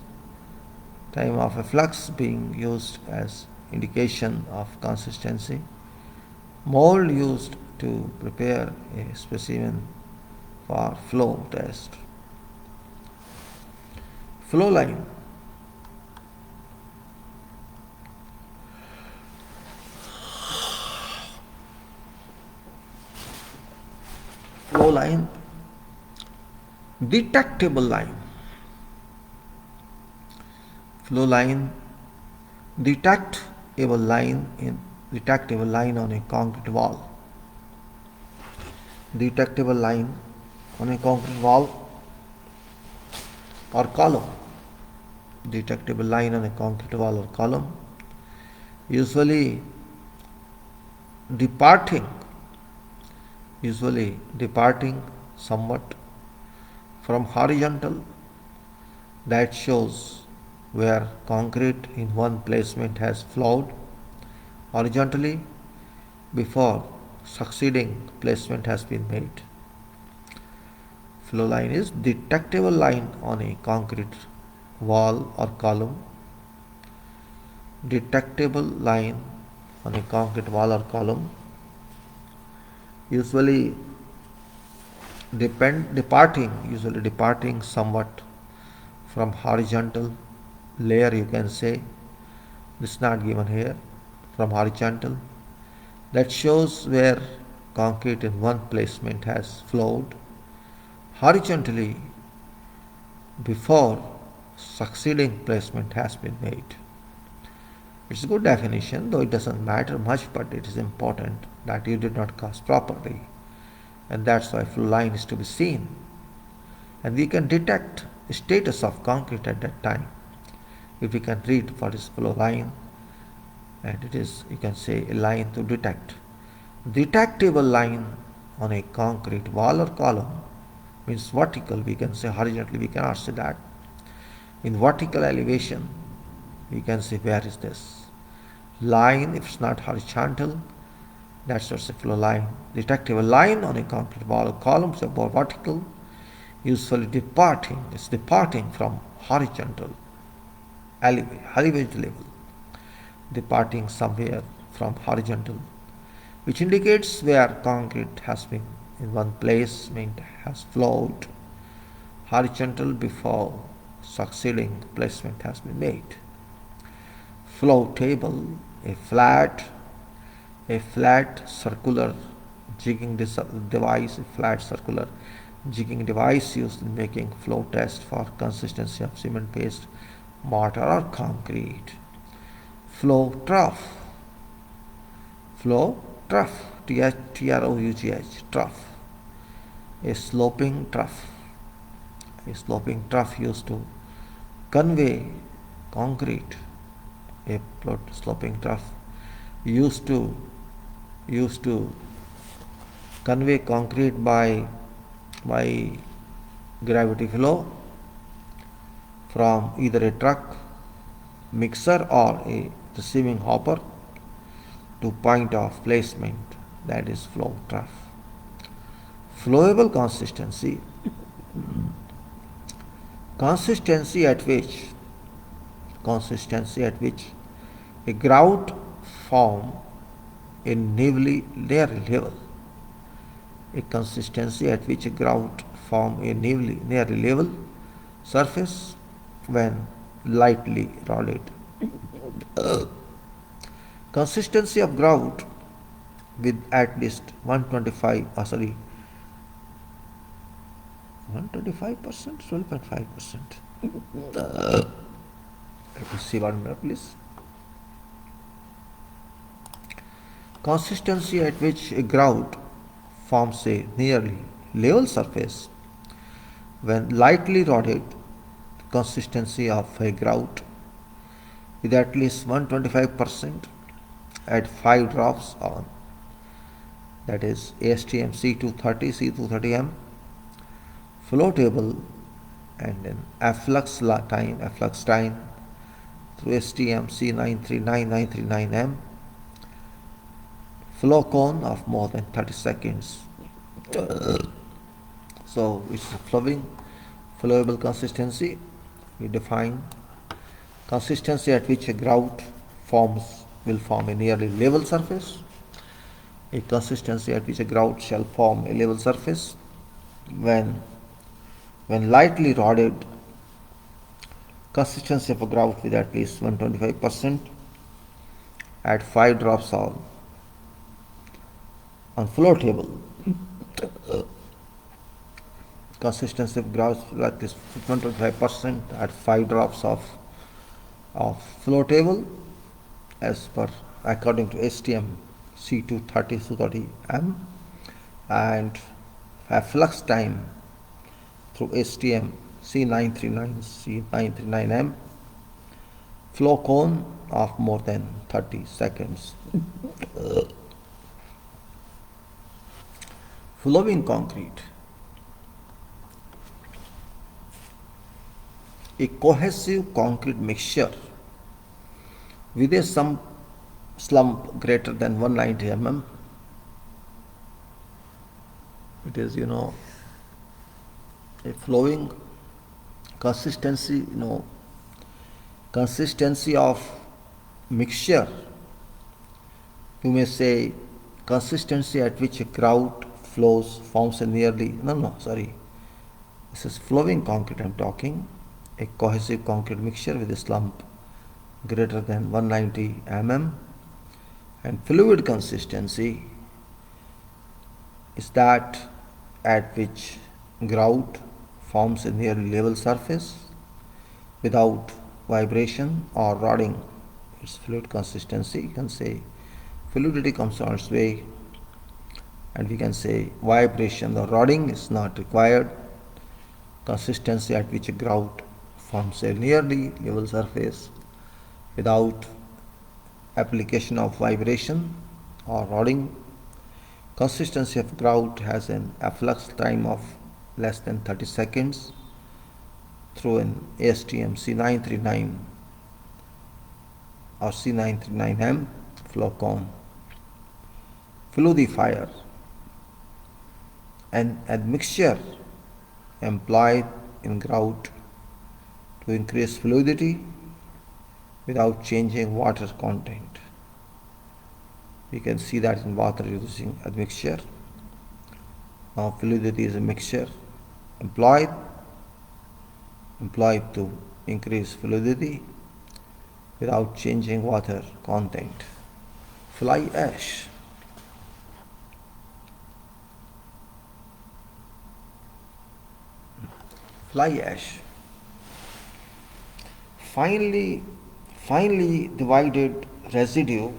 time of efflux being used as indication of consistency, mold used to prepare a specimen for flow test. Flow line. Flow line, detectable line. Flow line, detectable line on a concrete wall. Detectable line on a concrete wall or column. Detectable line on a concrete wall or column, usually departing somewhat from horizontal, that shows where concrete in one placement has flowed horizontally before succeeding placement has been made. Flow line is detectable line on a concrete wall or column. Detectable line on a concrete wall or column, usually departing somewhat from horizontal layer, you can say. This is not given here. From horizontal, that shows where concrete in one placement has flowed horizontally before succeeding placement has been made. It's a good definition, though it doesn't matter much, but it is important that you did not cast properly, and that's why flow line is to be seen, and we can detect the status of concrete at that time if we can read what is flow line, and it is, you can say, a line to detect. Detectable line on a concrete wall or column means vertical, we can say. Horizontally we cannot say that. In vertical elevation we can say where is this line. If it's not horizontal, that's what's a flow line. Detectable line on a concrete wall or column is about vertical, usually departing from horizontal elevated level, departing somewhere from horizontal, which indicates where concrete has been in one place, has flowed horizontal before succeeding placement has been made. Flow table, a flat circular jigging device, used in making flow test for consistency of cement paste, mortar or concrete. Flow trough, T-R-O-U-G-H, trough, a sloping trough used to convey concrete. A sloping trough used to convey concrete by gravity flow from either a truck, mixer or a receiving hopper to point of placement, that is flow trough. Flowable consistency, consistency at which a grout form a nearly level. A consistency at which a grout form a nearly level surface when lightly rolled. Consistency of grout with at least 125%, 12.5%. Let me see 1 minute, please. Consistency at which a grout forms a nearly level surface when lightly roded. Consistency of a grout with at least 125% at 5 drops on, that is ASTM C230 C230M flow table, and then efflux time through STM C939939M flow cone of more than 30 seconds. So it's a flowable consistency. We define consistency at which a grout will form a nearly level surface. A consistency at which a grout shall form a level surface when lightly roded. Consistency of a grout with at least 125% at 5 drops on flow table. Consistency of grout with at least 125% at 5 drops of flow table as per according to STM C230 230M, and flux time through STM C939M flow cone of more than 30 seconds. Flowing concrete. A cohesive concrete mixture with a slump greater than 190 mm. It is, a flowing consistency, consistency of mixture. You may say consistency at which a grout forms a nearly, this is flowing concrete I'm talking. A cohesive concrete mixture with a slump greater than 190 mm, and fluid consistency is that at which grout forms a nearly level surface without vibration or rotting. It's fluid consistency. You can say fluidity comes on its way, and we can say vibration or rotting is not required. Consistency at which a grout forms a nearly level surface without application of vibration or rotting. Consistency of grout has an efflux time of less than 30 seconds through an ASTM C939 or C939M flow cone. Fluidifier, an admixture employed in grout to increase fluidity without changing water content. We can see that in water using admixture. Now fluidity is a mixture employed to increase fluidity without changing water content. Fly ash. Fly ash. Finely divided residue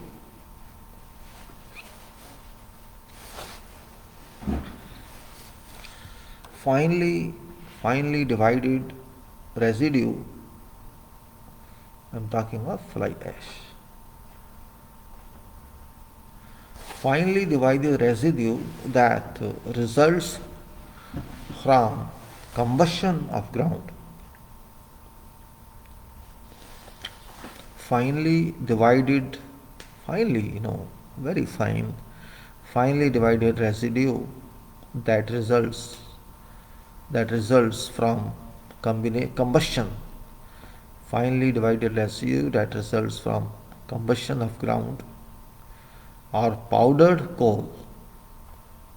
finely divided residue, I'm talking of fly ash. Finely divided residue that results from combustion of ground. Finely divided, very fine, finely divided residue that results from combustion. Finely divided residue that results from combustion of ground or powdered coal.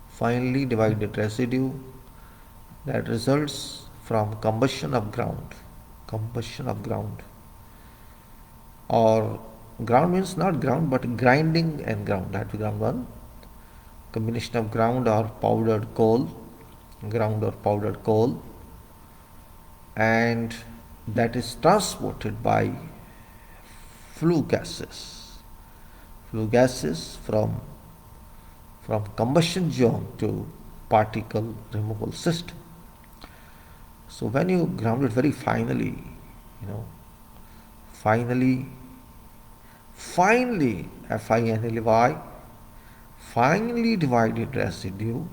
Finely divided residue that results from combustion of ground. Or ground means not ground but grinding and ground. That is ground one. Combination of ground or powdered coal. And that is transported by flue gases from from combustion zone to particle removal system. So when you ground it very finely, finely, F-I-N-L-Y, finely divided residue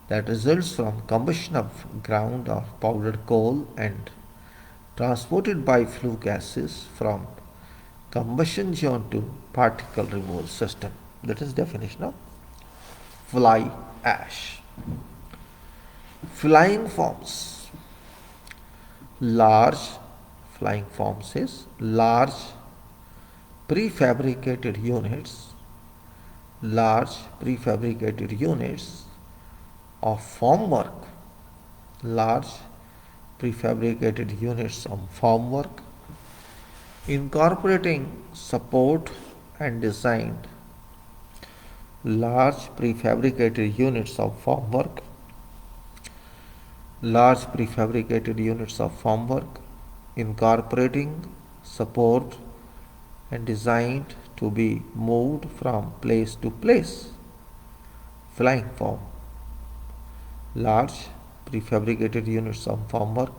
that results from combustion of ground or powdered coal and transported by flue gases from combustion zone to particle removal system. That is definition of fly ash. Flying forms. Large flying forms is large prefabricated units of formwork, large prefabricated units of formwork incorporating support and designed large prefabricated units of formwork incorporating support and designed to be moved from place to place. Flying form. Large prefabricated units of formwork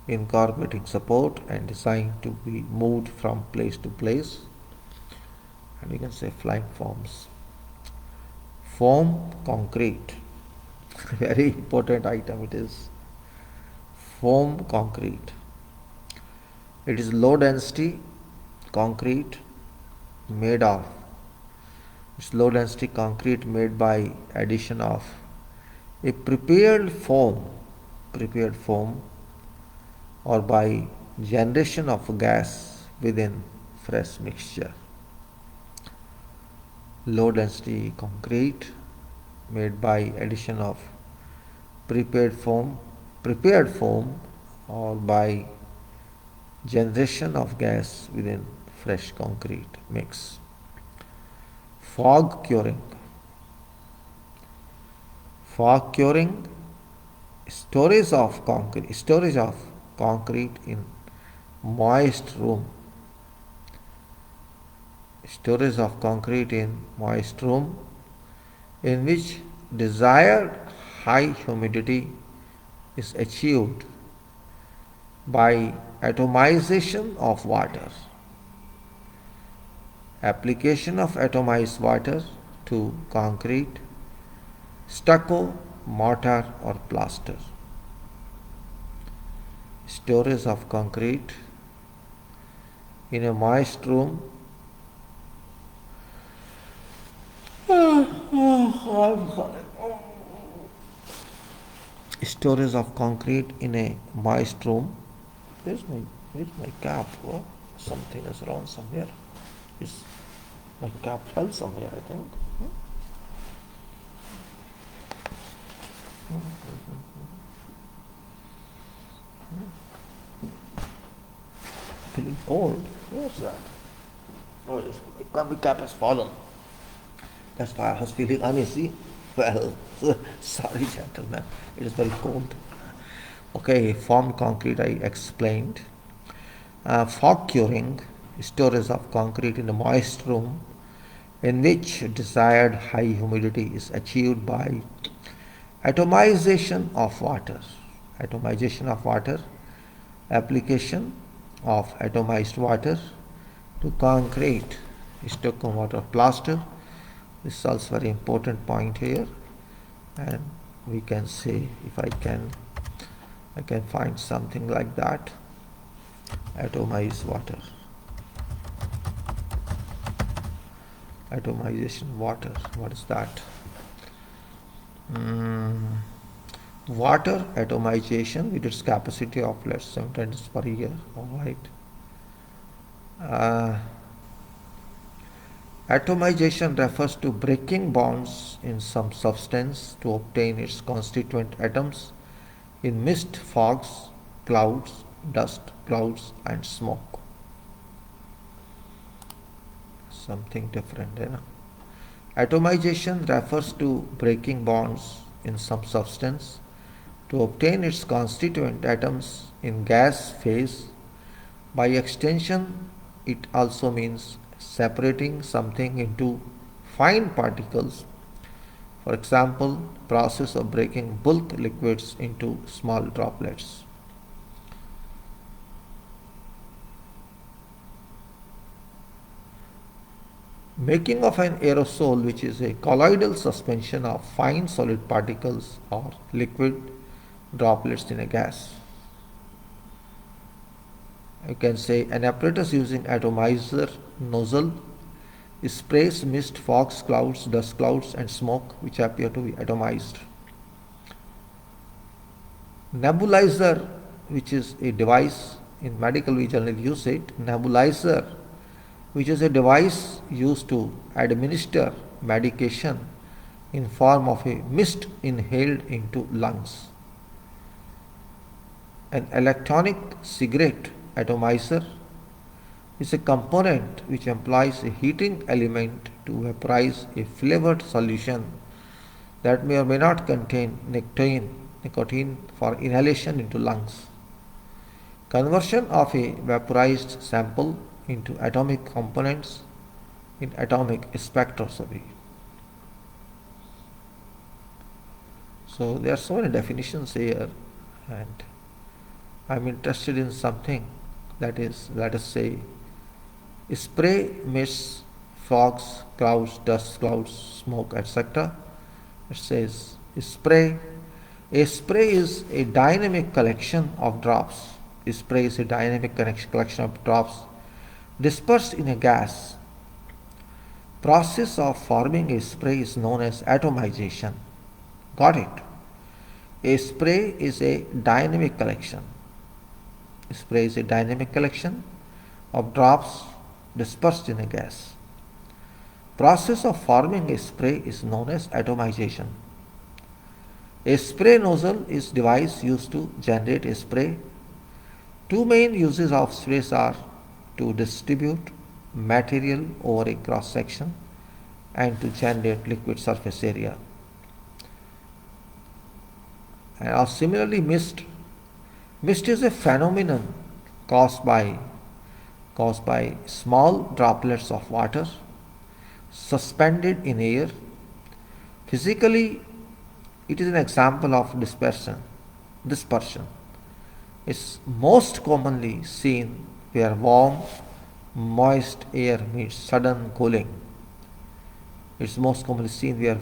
incorporating support and designed to be moved from place to place. And we can say flying forms. Foam concrete. Very important item it is. Foam concrete. It is low density concrete made by addition of a prepared foam or by generation of gas within fresh mixture. Low density concrete made by addition of prepared foam or by generation of gas within fresh concrete mix. Fog curing. Storage of concrete in moist room. In which desired high humidity is achieved by atomization of water. Application of atomized water to concrete, stucco, mortar or plaster. Storage of concrete in a moist room. Storage of concrete in a moist room. Where's my cap? Oh, something is wrong somewhere. My cap fell somewhere, I think. Feeling cold. Where's that? Oh, my cap has fallen. That's why I was feeling uneasy. Well, sorry, gentlemen. It is very cold. Okay, formed concrete I explained. Fog curing, storage of concrete in a moist room in which desired high humidity is achieved by atomization of water. Application of atomized water to concrete, stucco, mortar, plaster. This is also very important point here, and we can say, if I can find something like that. Atomized water. Atomization water. What is that? Water atomization with its capacity of let's say 7 tons per year. All right. Atomization refers to breaking bonds in some substance to obtain its constituent atoms in mist, fogs, clouds, dust, clouds and smoke. Something different, you know. Atomization refers to breaking bonds in some substance to obtain its constituent atoms in gas phase. By extension, it also means separating something into fine particles. For example, process of breaking bulk liquids into small droplets. Making of an aerosol, which is a colloidal suspension of fine solid particles or liquid droplets in a gas. You can say an apparatus using atomizer nozzle sprays mist, fogs, clouds, dust clouds and smoke which appear to be atomized. Nebulizer, which is a device, in medical we generally use it, nebulizer, which is a device used to administer medication in form of a mist inhaled into lungs. An electronic cigarette atomizer is a component which employs a heating element to vaporize a flavored solution that may or may not contain nicotine for inhalation into lungs. Conversion of a vaporized sample into atomic components in atomic spectroscopy. So there are so many definitions here, and I'm interested in something that is, let us say, spray, mists, fogs, clouds, dust clouds, smoke, etc. It says spray. A spray is a dynamic collection of drops. A spray is a dynamic collection of drops dispersed in a gas. Process of forming a spray is known as atomization. Got it? A spray is a dynamic collection. A spray is a dynamic collection of drops dispersed in a gas. Process of forming a spray is known as atomization. A spray nozzle is a device used to generate a spray. Two main uses of sprays are to distribute material over a cross section and to generate liquid surface area. And similarly, mist. Mist is a phenomenon caused by small droplets of water suspended in air. Physically, it is an example of dispersion. Is most commonly seen where warm, moist air meets sudden cooling. It's most commonly seen where